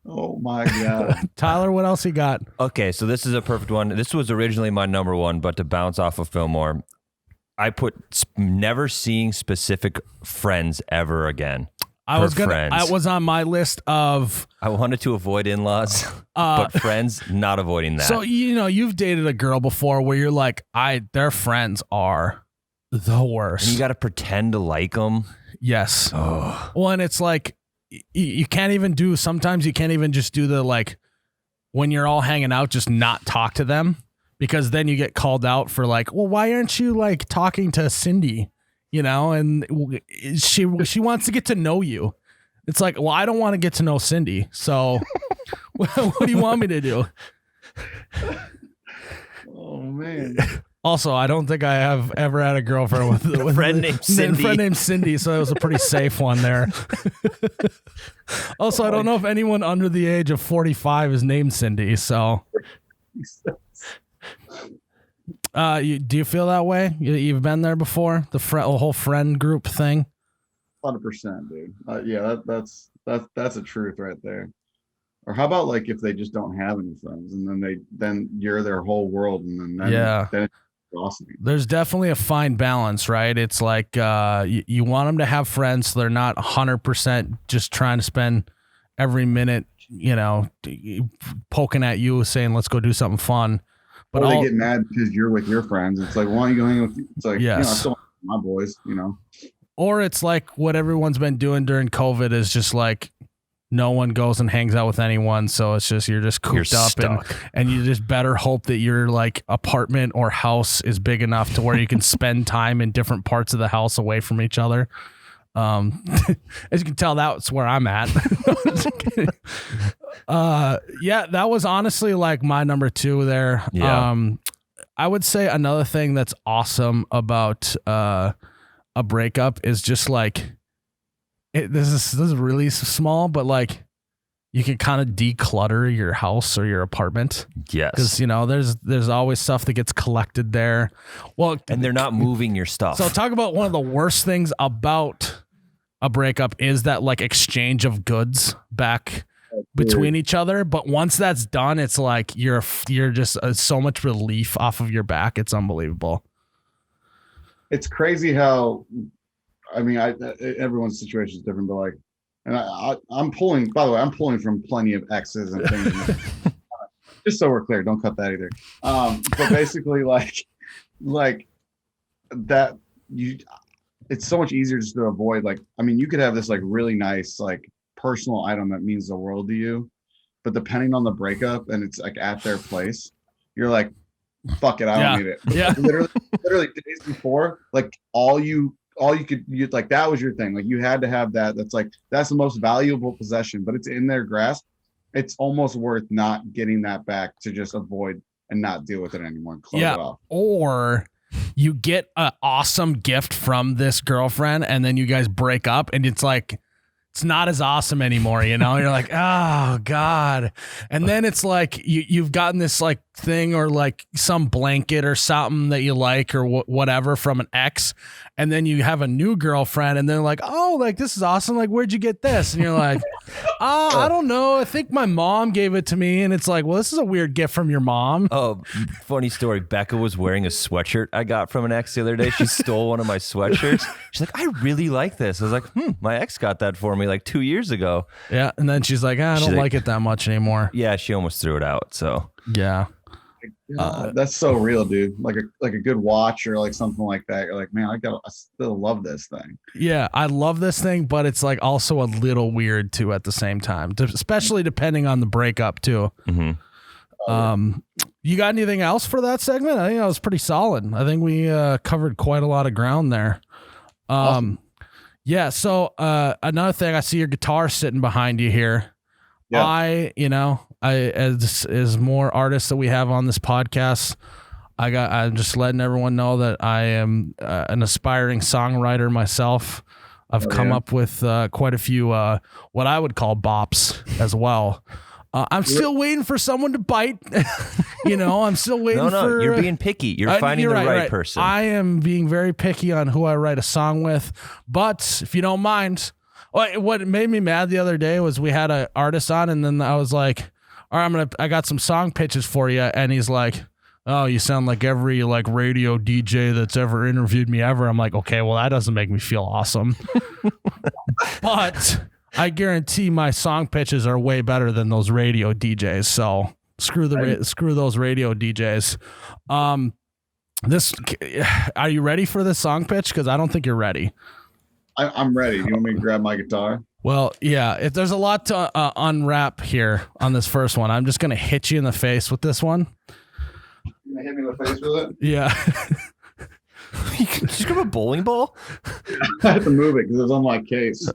Oh my God. Tyler, what else you got? Okay, so this is a perfect one. This was originally my number 1, but to bounce off of Fillmore, I put never seeing specific friends ever again. I was on my list of. I wanted to avoid in-laws, but friends, not avoiding that. So, you've dated a girl before where you're like, their friends are the worst. And you got to pretend to like them. Yes. Oh. Well, and it's like, you can't even sometimes you can't even just do the like when you're all hanging out, just not talk to them, because then you get called out for like, well, why aren't you like talking to Cindy? And she wants to get to know you. It's like, well, I don't want to get to know Cindy. So what do you want me to do? Oh man. Also, I don't think I have ever had a girlfriend with a friend named Cindy, so it was a pretty safe one there. Also, I don't know if anyone under the age of 45 is named Cindy, so. Do you feel that way? You've been there before? The whole friend group thing? 100%, dude. Yeah, that's a truth right there. Or how about like if they just don't have any friends and then you're their whole world and then it's awesome. There's definitely a fine balance, right? It's like you want them to have friends so they're not 100% just trying to spend every minute, poking at you saying, let's go do something fun. But they get mad because you're with your friends. It's like, why don't you go hang with you? It's like, yes. I still my boys, Or it's like what everyone's been doing during COVID is just like no one goes and hangs out with anyone. So it's just, you're just cooped up and you just better hope that your like apartment or house is big enough to where you can spend time in different parts of the house away from each other. As you can tell, that's where I'm at. Yeah, that was honestly like my number 2 there. Yeah. I would say another thing that's awesome about a breakup is just like this is really small, but like you can kind of declutter your house or your apartment. Yes. Because, you know, there's always stuff that gets collected there. Well, And they're not moving your stuff. so talk about one of the worst things about a breakup is that like exchange of goods back between each other. But once that's done, it's like you're just so much relief off of your back. It's unbelievable. It's crazy how, I mean, everyone's situation is different, but like, and I'm pulling, by the way, I'm pulling from plenty of exes and things. Just so we're clear, don't cut that either. But basically like that it's so much easier just to avoid, like, I mean, you could have this like really nice, like personal item that means the world to you, but depending on the breakup and it's like at their place, you're like, fuck it, I don't need it. Yeah. literally days before, like all you could like, that was your thing. Like you had to have that. That's the most valuable possession, but it's in their grasp. It's almost worth not getting that back to just avoid and not deal with it anymore and close it off. Or you get an awesome gift from this girlfriend and then you guys break up and it's like, it's not as awesome anymore, you know? You're like, oh God. And then it's like you've gotten this like thing or like some blanket or something that you like or whatever from an ex. And then you have a new girlfriend and they're like, oh, like this is awesome. Like, where'd you get this? And you're like, I don't know. I think my mom gave it to me. And it's like, well, this is a weird gift from your mom. Oh, funny story. Becca was wearing a sweatshirt I got from an ex the other day. She stole one of my sweatshirts. She's like, I really like this. I was like, my ex got that for me like 2 years ago. Yeah. And then she's like, I don't like it that much anymore. Yeah, she almost threw it out. So yeah. That's so real, dude. Like a good watch or like something like that. You're like, man, I still love this thing. Yeah, I love this thing, but it's like also a little weird too at the same time, especially depending on the breakup too. Mm-hmm. You got anything else for that segment? I think that was pretty solid. I think we covered quite a lot of ground there. Awesome. Yeah. So another thing, I see your guitar sitting behind you here. Yeah. As more artists that we have on this podcast, I'm just letting everyone know that I am an aspiring songwriter myself. I've come up with quite a few what I would call bops as well. I'm still waiting for someone to bite. I'm still waiting for... you're being picky. You're finding the right person. I am being very picky on who I write a song with. But if you don't mind, what made me mad the other day was we had an artist on and then I was like, all right, I got some song pitches for you. And he's like, oh, you sound like every like radio DJ that's ever interviewed me ever. I'm like, okay, well, that doesn't make me feel awesome. But I guarantee my song pitches are way better than those radio DJs. So screw those radio DJs. Are you ready for this song pitch? Because I don't think you're ready. I'm ready. You want me to grab my guitar? Well, yeah, if there's a lot to unwrap here on this first one, I'm just going to hit you in the face with this one. You gonna hit me in the face with it? Yeah. You just grab a bowling ball? I had to move it because it's on my case.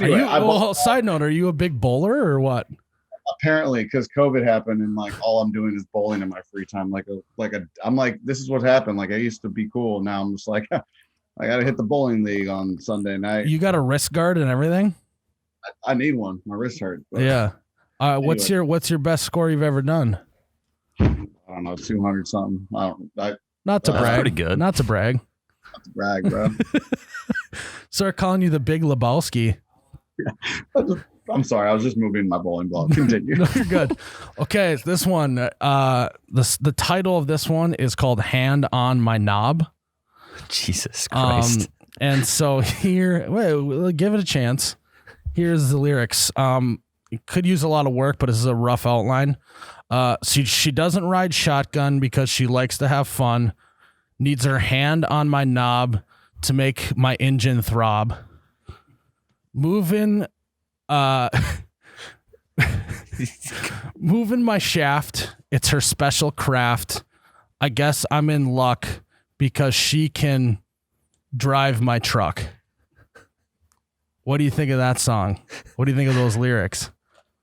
Anyway, side note, are you a big bowler or what? Apparently, because COVID happened and like all I'm doing is bowling in my free time. I'm like, this is what happened. Like I used to be cool. Now I'm just like, I got to hit the bowling league on Sunday night. You got a wrist guard and everything? I need one. My wrist hurts. Yeah. Anyway. What's your best score you've ever done? I don't know, 200 something. Not to brag. Pretty good. Not to brag. Not to brag, bro. Start calling you the Big Lebowski. I'm sorry. I was just moving my bowling ball. Continue. No, you're good. Okay, this one. The title of this one is called "Hand on My Knob." Jesus Christ. And so here, give it a chance. Here's the lyrics. It could use a lot of work, but this is a rough outline. She doesn't ride shotgun because she likes to have fun. Needs her hand on my knob to make my engine throb. Moving my shaft. It's her special craft. I guess I'm in luck because she can drive my truck. What do you think of that song? What do you think of those lyrics?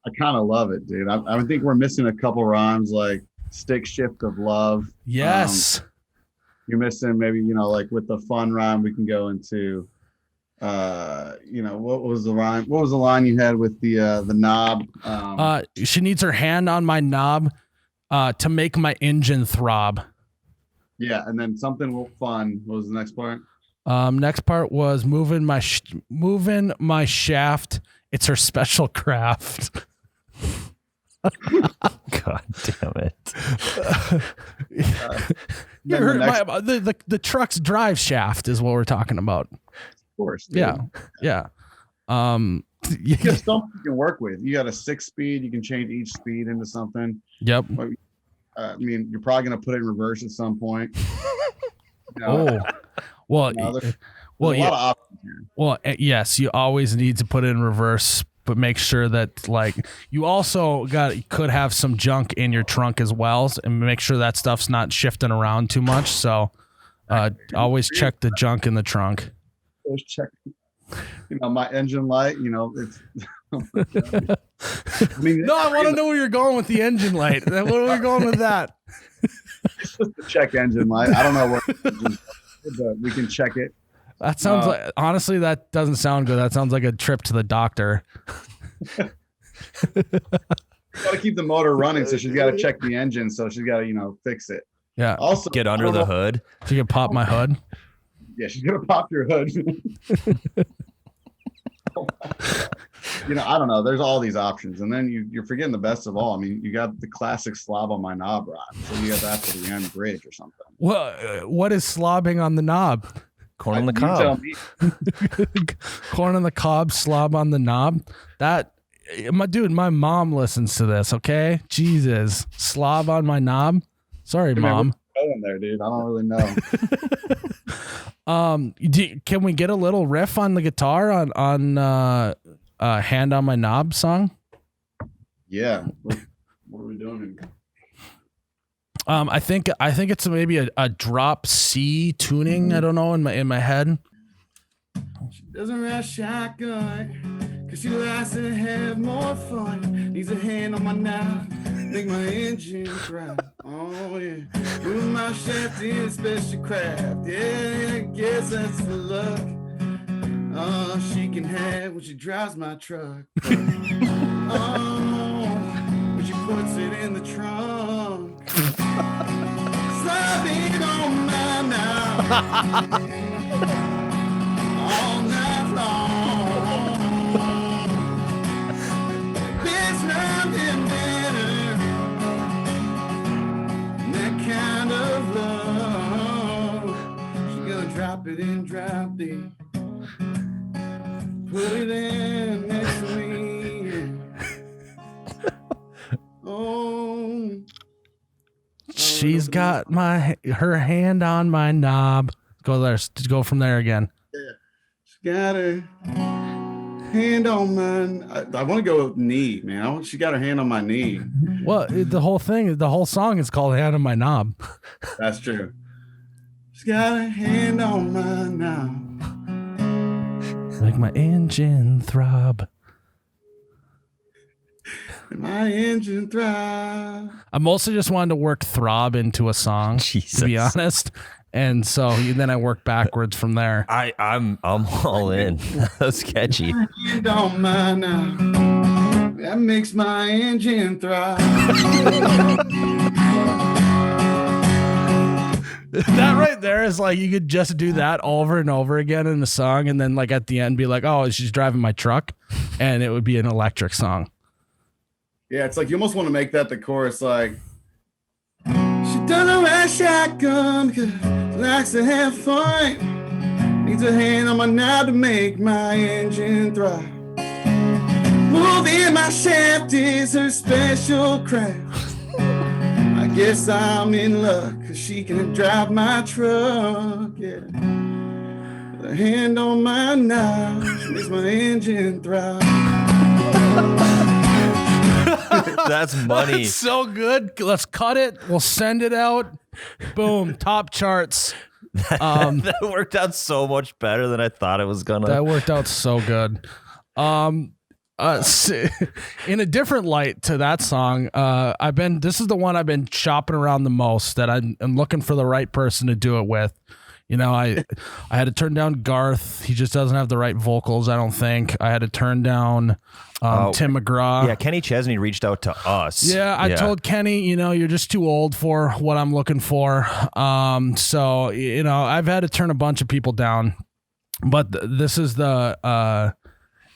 I kind of love it, dude. I think we're missing a couple rhymes, like stick shift of love. Yes. You're missing maybe, like with the fun rhyme, we can go into, what was the rhyme? What was the line you had with the knob? She needs her hand on my knob to make my engine throb. Yeah, and then something fun. What was the next part? Next part was moving my shaft. It's her special craft. God damn it. The truck's drive shaft is what we're talking about. Of course. Dude. Yeah. You got something you can work with. You got a 6-speed. You can change each speed into something. Yep. You're probably going to put it in reverse at some point. Well, there's a lot of options here. Well, yes, you always need to put it in reverse, but make sure that you also could have some junk in your trunk as well, and make sure that stuff's not shifting around too much. So, always check the junk in the trunk. Always check. My engine light. It's. No, I want to know where you're going with the engine light. Where are we going with that? It's just a check engine light. I don't know where, but we can check it. That sounds like, honestly, that doesn't sound good. That sounds like a trip to the doctor. Got to keep the motor running, so she's got to check the engine. So she's got to, fix it. Yeah. Also, get under the hood. So you can pop my hood. Yeah, she's gonna pop your hood. I don't know. There's all these options, and then you're forgetting the best of all. I mean, you got the classic slob on my knob rhyme, so you got that for the end bridge or something. Well, what is slobbing on the knob? Corn on the cob. Corn on the cob, slob on the knob. That, my mom listens to this. Okay, Jesus, slob on my knob. Sorry, Mom. In there, dude. I don't really know. Can we get a little riff on the guitar on "Hand on My Knob" song? Yeah. What are we doing? I think it's maybe a drop C tuning. I don't know in my head. She doesn't ride shotgun, cause she likes to have more fun. Needs a hand on my knob, make my engine cry. Oh yeah, move my shaft in special craft. Yeah, I guess that's for luck. She can have when she drives my truck. When she puts it in the trunk. Sliding on my knob all night long. There's nothing better than that kind of love. She's gonna drop it in drop D, put it in next to me. Oh, she's got her hand on my knob. Go from there again. Yeah. She got her hand on my. I want to go with knee, man. She got her hand on my knee. Well, the whole song is called "Hand on My Knob." That's true. She's got her hand on my knob, like my engine throb. My engine throb. I mostly just wanted to work throb into a song, to be honest. And so then I work backwards from there. I'm all in. That's catchy. Hand on my knob. That makes my engine throb. That right there is like, you could just do that over and over again in the song, and then at the end be like, oh, she's driving my truck, and it would be an electric song. Yeah, it's like you almost want to make that the chorus, like, she doesn't ride shotgun because she likes to have fun. Needs a hand on my knob to make my engine throb. Moving my shaft is her special craft. I guess I'm in luck because she can drive my truck, yeah. With a hand on my knob, she makes my engine throb. That's money. That's so good. Let's cut it. We'll send it out. Boom. Top charts. That worked out so much better than I thought it was gonna. That worked out so good. In a different light to that song, this is the one I've been shopping around the most, that I'm looking for the right person to do it with. You know, I had to turn down Garth. He just doesn't have the right vocals, I don't think. I had to turn down Tim McGraw. Yeah, Kenny Chesney reached out to us. Yeah, I told Kenny, you know, you're just too old for what I'm looking for. So, you know, I've had to turn a bunch of people down. But this is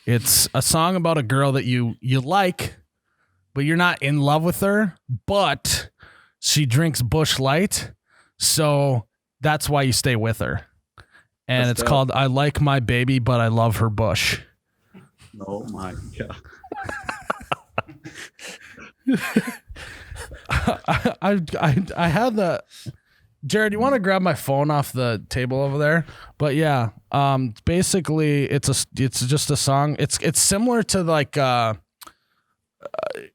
it's a song about a girl that you like, but you're not in love with her, but she drinks Busch Light. So that's why you stay with her. And it's called I Like My Baby, But I Love Her Busch. Oh my God. I had the Jared, you want to grab my phone off the table over there? But yeah, basically it's just a song. It's similar to like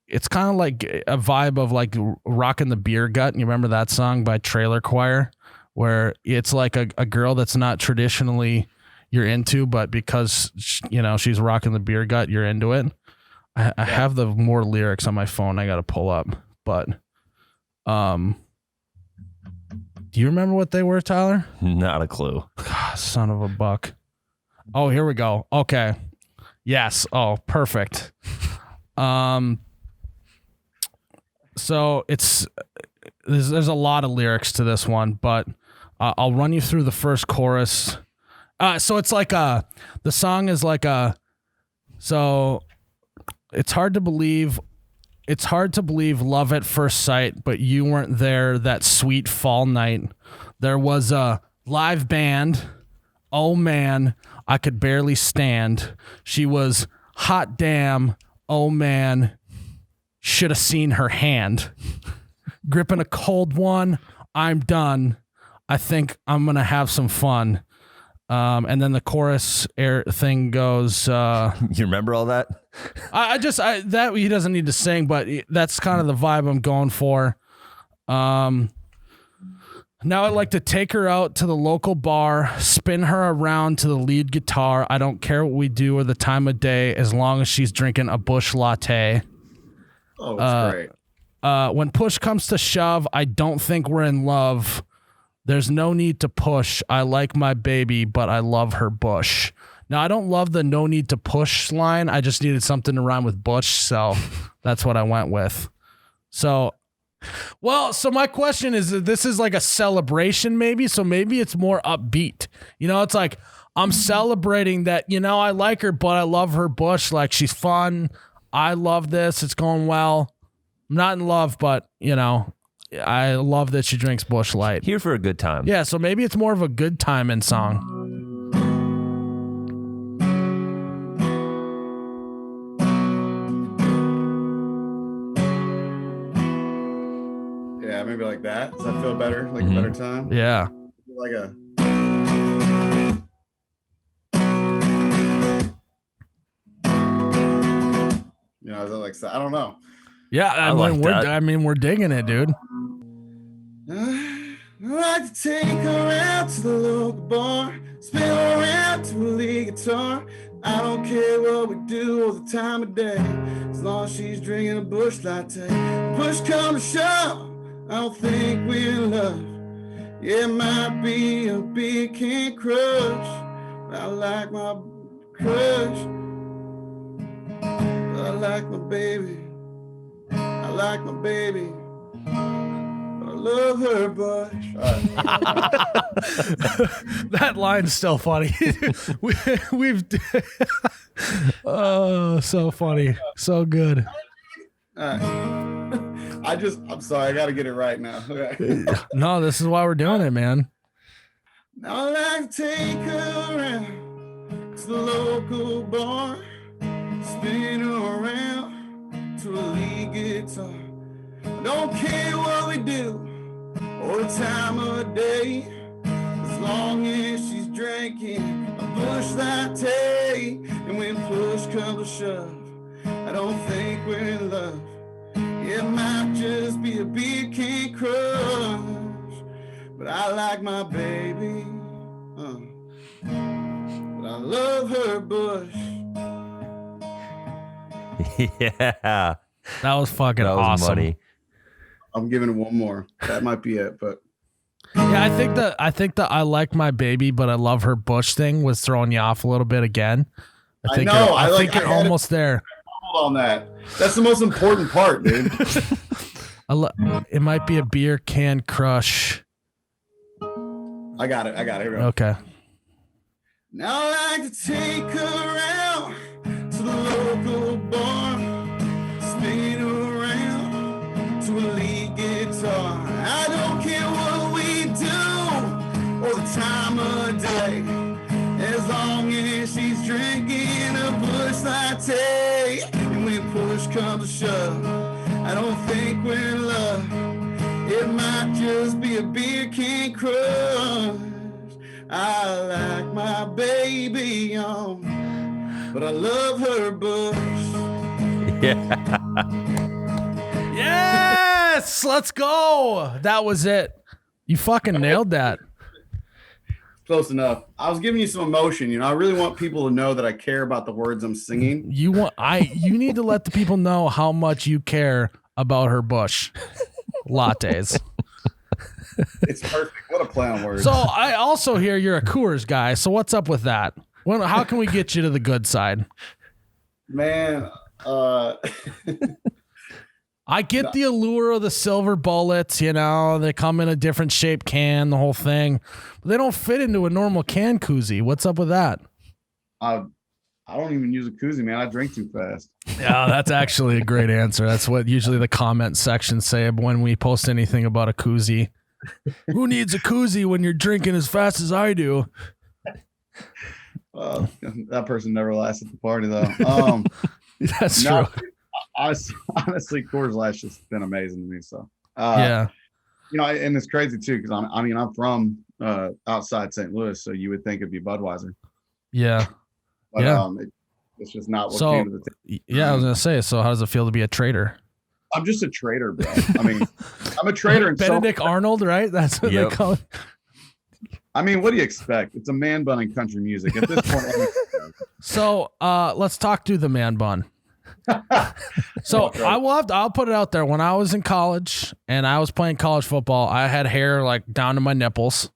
it's kind of like a vibe of like Rockin' the Beer Gut. You remember that song by Trailer Choir, where it's like a girl that's not traditionally you're into, but because you know she's rocking the beer gut, you're into it. I have the more lyrics on my phone. I got to pull up, but do you remember what they were, Tyler? Not a clue. God, son of a buck. Oh, here we go. Okay. Yes. Oh, perfect. So there's a lot of lyrics to this one, but I'll run you through the first chorus. So it's like the song is like so it's hard to believe love at first sight, but you weren't there that sweet fall night. There was a live band. Oh man, I could barely stand. She was hot damn. Oh man, should have seen her hand. Gripping a cold one. I'm done. I think I'm going to have some fun. And then the chorus thing goes. You remember all that? That he doesn't need to sing, but that's kind of the vibe I'm going for. Now I'd like to take her out to the local bar, spin her around to the lead guitar. I don't care what we do or the time of day, as long as she's drinking a Busch Latte. Oh, it's great. When push comes to shove, I don't think we're in love. There's no need to push. I like my baby, but I love her bush. Now, I don't love the no need to push line. I just needed something to rhyme with bush, so that's what I went with. So my question is, this is like a celebration maybe, so maybe it's more upbeat. You know, it's like, I'm celebrating that, you know, I like her, but I love her bush. Like, she's fun. I love this. It's going well. I'm not in love, but, you know, I love that she drinks Busch Light. Here for a good time. Yeah, so maybe it's more of a good time in song. Yeah, maybe like that. Does that feel better? Like a better time? Yeah. Like a. You know, is it like I don't know. Yeah, I mean, we're digging it, dude. I'd like to take her out to the local bar, spin her around to a lead guitar. I don't care what we do or the time of day, as long as she's drinking a Busch Latte. Push come to shove, I don't think we're in love. Yeah, it might be a big can't crush, but I like my crush. But I like my baby. I like my baby. I love her bush. That line's still funny. We've oh, so funny, so good. I'm sorry, I gotta get it right now. Okay. No, this is why we're doing it, man. Now I like to take her around to the local bar, spin her around to a lead guitar. Don't care what we do or the time of day, as long as she's drinking a Busch Latte. And when push comes to shove, I don't think we're in love. It might just be a beer can crush, but I like my baby. But I love her bush. Yeah. That was fucking That was awesome. money. I'm giving it one more. That might be it, but Yeah, I think that I like my baby, but I love her bush thing was throwing you off a little bit again. I think know. I think you're almost there. hold on that. That's the most important part, dude. It might be a beer can crush. I got it. Here we go. Okay. Now I like to take her out to the local bar, spin around to a lead guitar. I don't care what we do or the time of day, as long as she's drinking a bush latte. And when push comes to shove, I don't think we're in love. It might just be a beer can crush. I like my baby on, but I love her bush. Yeah. Yes, let's go. That was it. You fucking nailed that. Close enough. I was giving you some emotion. You know, I really want people to know that I care about the words I'm singing. You need to let the people know how much you care about her bush lattes. It's perfect. What a play on words. So I also hear you're a Coors guy. So what's up with that? How can we get you to the good side? Man, I get the allure of the silver bullets, you know, they come in a different shaped can, the whole thing. But they don't fit into a normal can koozie. What's up with that? I don't even use a koozie, man. I drink too fast. Yeah, that's actually a great answer. That's what usually the comment sections say when we post anything about a koozie. Who needs a koozie when you're drinking as fast as I do? That person never lasts at the party, though. That's true. Honestly, Coors Light's just been amazing to me. So, yeah. You know, and it's crazy too because I'm from outside St. Louis, so you would think it'd be Budweiser. Yeah. But, yeah. It's just not what came to the table. Yeah, I was gonna say. So, how does it feel to be a traitor? I'm just a trader, bro. I mean, I'm a trader. In Benedict Arnold, right? That's what they call it. I mean, what do you expect? It's a man bun in country music at this point. So, let's talk through the man bun. So I'll put it out there. When I was in college and I was playing college football, I had hair like down to my nipples.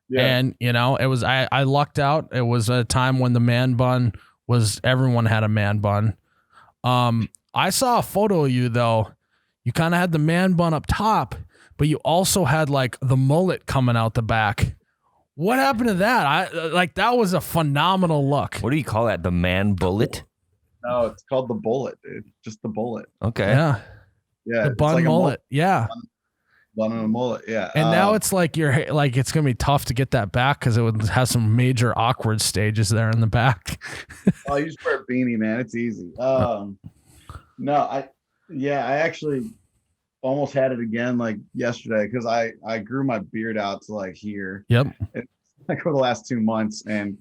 Yeah. And you know, it was I lucked out. It was a time when the man bun was everyone had a man bun. I saw a photo of you though. You kind of had the man bun up top, but you also had like the mullet coming out the back. What happened to that? That was a phenomenal look. What do you call that? The man bullet? No, it's called the bullet, dude. Just the bullet. Okay. Yeah. Yeah. The bun like mullet. Yeah. Bun and a mullet. Yeah. And now it's like it's gonna be tough to get that back because it would have some major awkward stages there in the back. Oh, you just wear a beanie, man. It's easy. No, I actually almost had it again like yesterday because I grew my beard out to like here. Yep. Like for the last 2 months. And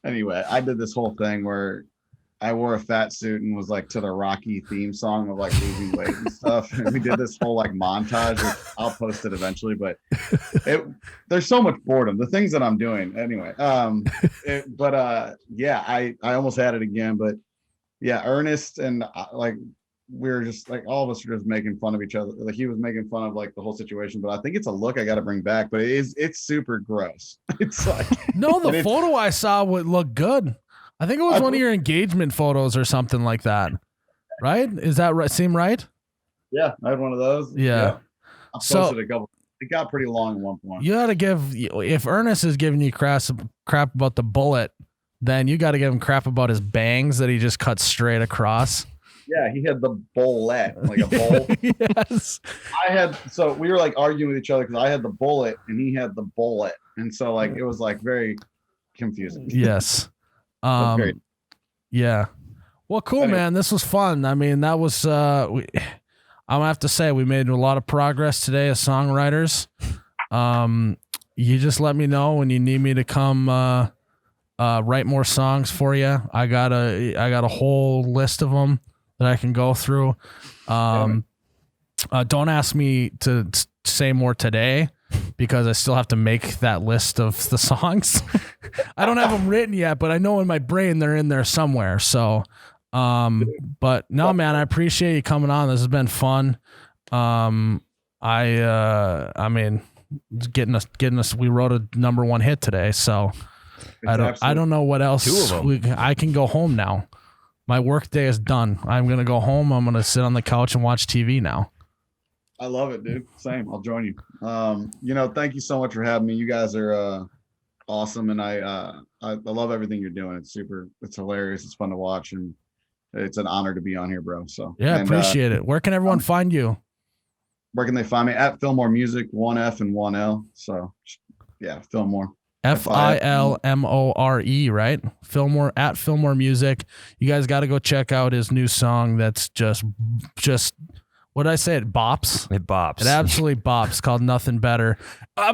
anyway, I did this whole thing where I wore a fat suit and was like to the Rocky theme song of like losing weight and stuff. And we did this whole like montage, which I'll post it eventually, but there's so much boredom. The things that I'm doing anyway. Yeah, I almost had it again, but yeah, Ernest and we were just like, all of us were just making fun of each other. Like he was making fun of like the whole situation, but I think it's a look I got to bring back, but it's super gross. It's like, no, the photo I saw would look good. I think it was one of your engagement photos or something like that, right? Is that right? Seem right? Yeah, I had one of those. Yeah. I posted a couple. It got pretty long at one point. You got to if Ernest is giving you crap about the bullet, then you got to give him crap about his bangs that he just cut straight across. Yeah, he had the bullet, like a bowl. Yes. So we were like arguing with each other because I had the bullet and he had the bullet. And so like, it was like very confusing. Yes. Yeah. Well, cool, anyway. Man. This was fun. I mean, that was, I'm gonna have to say we made a lot of progress today as songwriters. You just let me know when you need me to come, write more songs for you. I got a whole list of them that I can go through. Don't ask me to say more today because I still have to make that list of the songs. I don't have them written yet, but I know in my brain they're in there somewhere. So, but no, man, I appreciate you coming on. This has been fun. I mean, getting us. We wrote a #1 hit today, so I don't know what else. 2 of them. I can go home now. My work day is done. I'm gonna go home. I'm gonna sit on the couch and watch TV now. I love it, dude. Same. I'll join you. Thank you so much for having me. You guys are awesome, and I love everything you're doing. It's hilarious. It's fun to watch, and it's an honor to be on here, bro. So yeah, appreciate it. Where can everyone find you? Where can they find me? At Fillmore Music, 1 F and 1 L. So yeah, Fillmore. Filmore, right? Fillmore, at Fillmore Music. You guys got to go check out his new song. That's just what did I say? It bops. It bops. It absolutely bops. Called Nothing Better.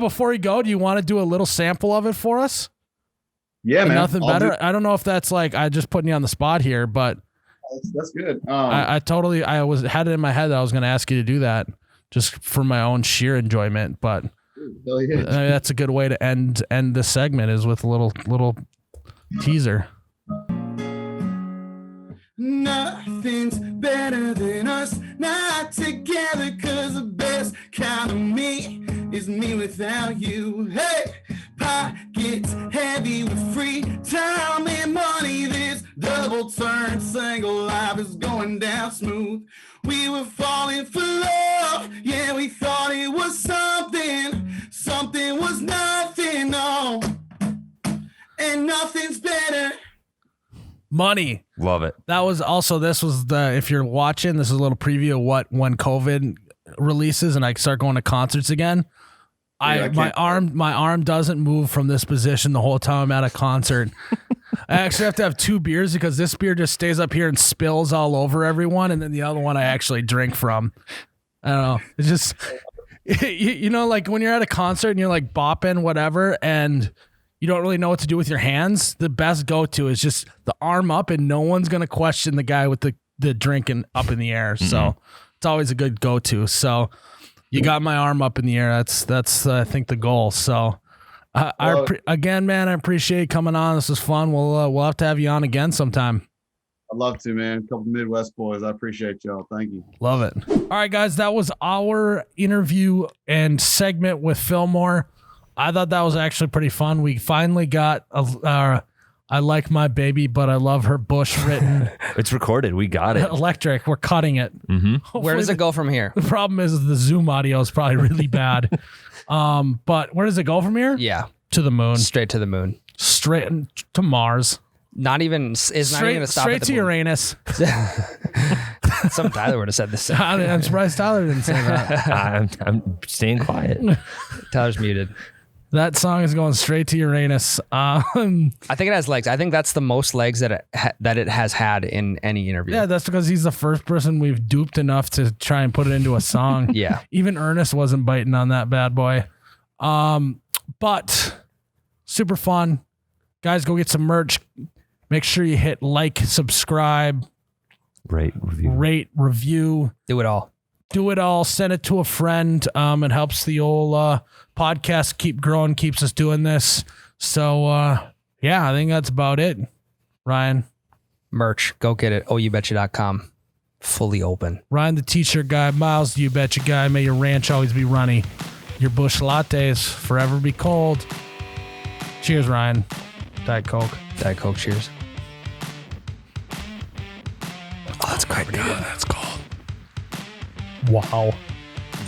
Before you go, do you want to do a little sample of it for us? Yeah, man. Nothing Better. I don't know if that's like I just putting you on the spot here, but that's good. I had it in my head that I was going to ask you to do that just for my own sheer enjoyment, but. That's a good way to end this segment is with a little teaser. Nothing's better than us not together, 'cause the best kind of me is me without you. Hey, pockets heavy with free time and money. This double turn single life is going down smooth. We were falling for love, yeah, we thought it was something was nothing, no, and nothing's better. Money. Love it. That was also, if you're watching, this is a little preview of when COVID releases and I start going to concerts again. My arm doesn't move from this position the whole time I'm at a concert. I actually have to have 2 beers because this beer just stays up here and spills all over everyone, and then the other one I actually drink from. I don't know. It's just, like when you're at a concert and you're like bopping whatever, and you don't really know what to do with your hands. The best go-to is just the arm up, and no one's gonna question the guy with the drink up in the air. So it's always a good go-to. So. You got my arm up in the air. That's I think the goal. So, again, man, I appreciate you coming on. This was fun. We'll have to have you on again sometime. I'd love to, man. A couple Midwest boys. I appreciate y'all. Thank you. Love it. All right, guys, that was our interview and segment with Fillmore. I thought that was actually pretty fun. We finally got I like my baby, but I love her Bush written. It's recorded. We got it. Electric. We're cutting it. Mm-hmm. Where does it go from here? The problem is the Zoom audio is probably really bad. But where does it go from here? Yeah. To the moon. Straight to the moon. Straight to Mars. Not even stop straight at the to Uranus. Some Tyler would have said this. I'm surprised Tyler didn't say that. I'm staying quiet. Tyler's muted. That song is going straight to Uranus. I think it has legs. I think that's the most legs that it has had in any interview. Yeah, that's because he's the first person we've duped enough to try and put it into a song. Yeah. Even Ernest wasn't biting on that bad boy. But super fun. Guys, go get some merch. Make sure you hit like, subscribe, rate, review. Do it all. Send it to a friend. It helps the old podcast keep growing, keeps us doing this. So, yeah, I think that's about it. Ryan. Merch. Go get it. OUBetcha.com. Fully open. Ryan, the t-shirt guy. Miles, the You Betcha guy. May your ranch always be runny. Your Bush lattes forever be cold. Cheers, Ryan. Diet Coke. Diet Coke, cheers. Oh, that's quite good. That's cold. Wow.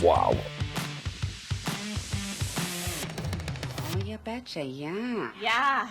Oh, you betcha, yeah. Yeah.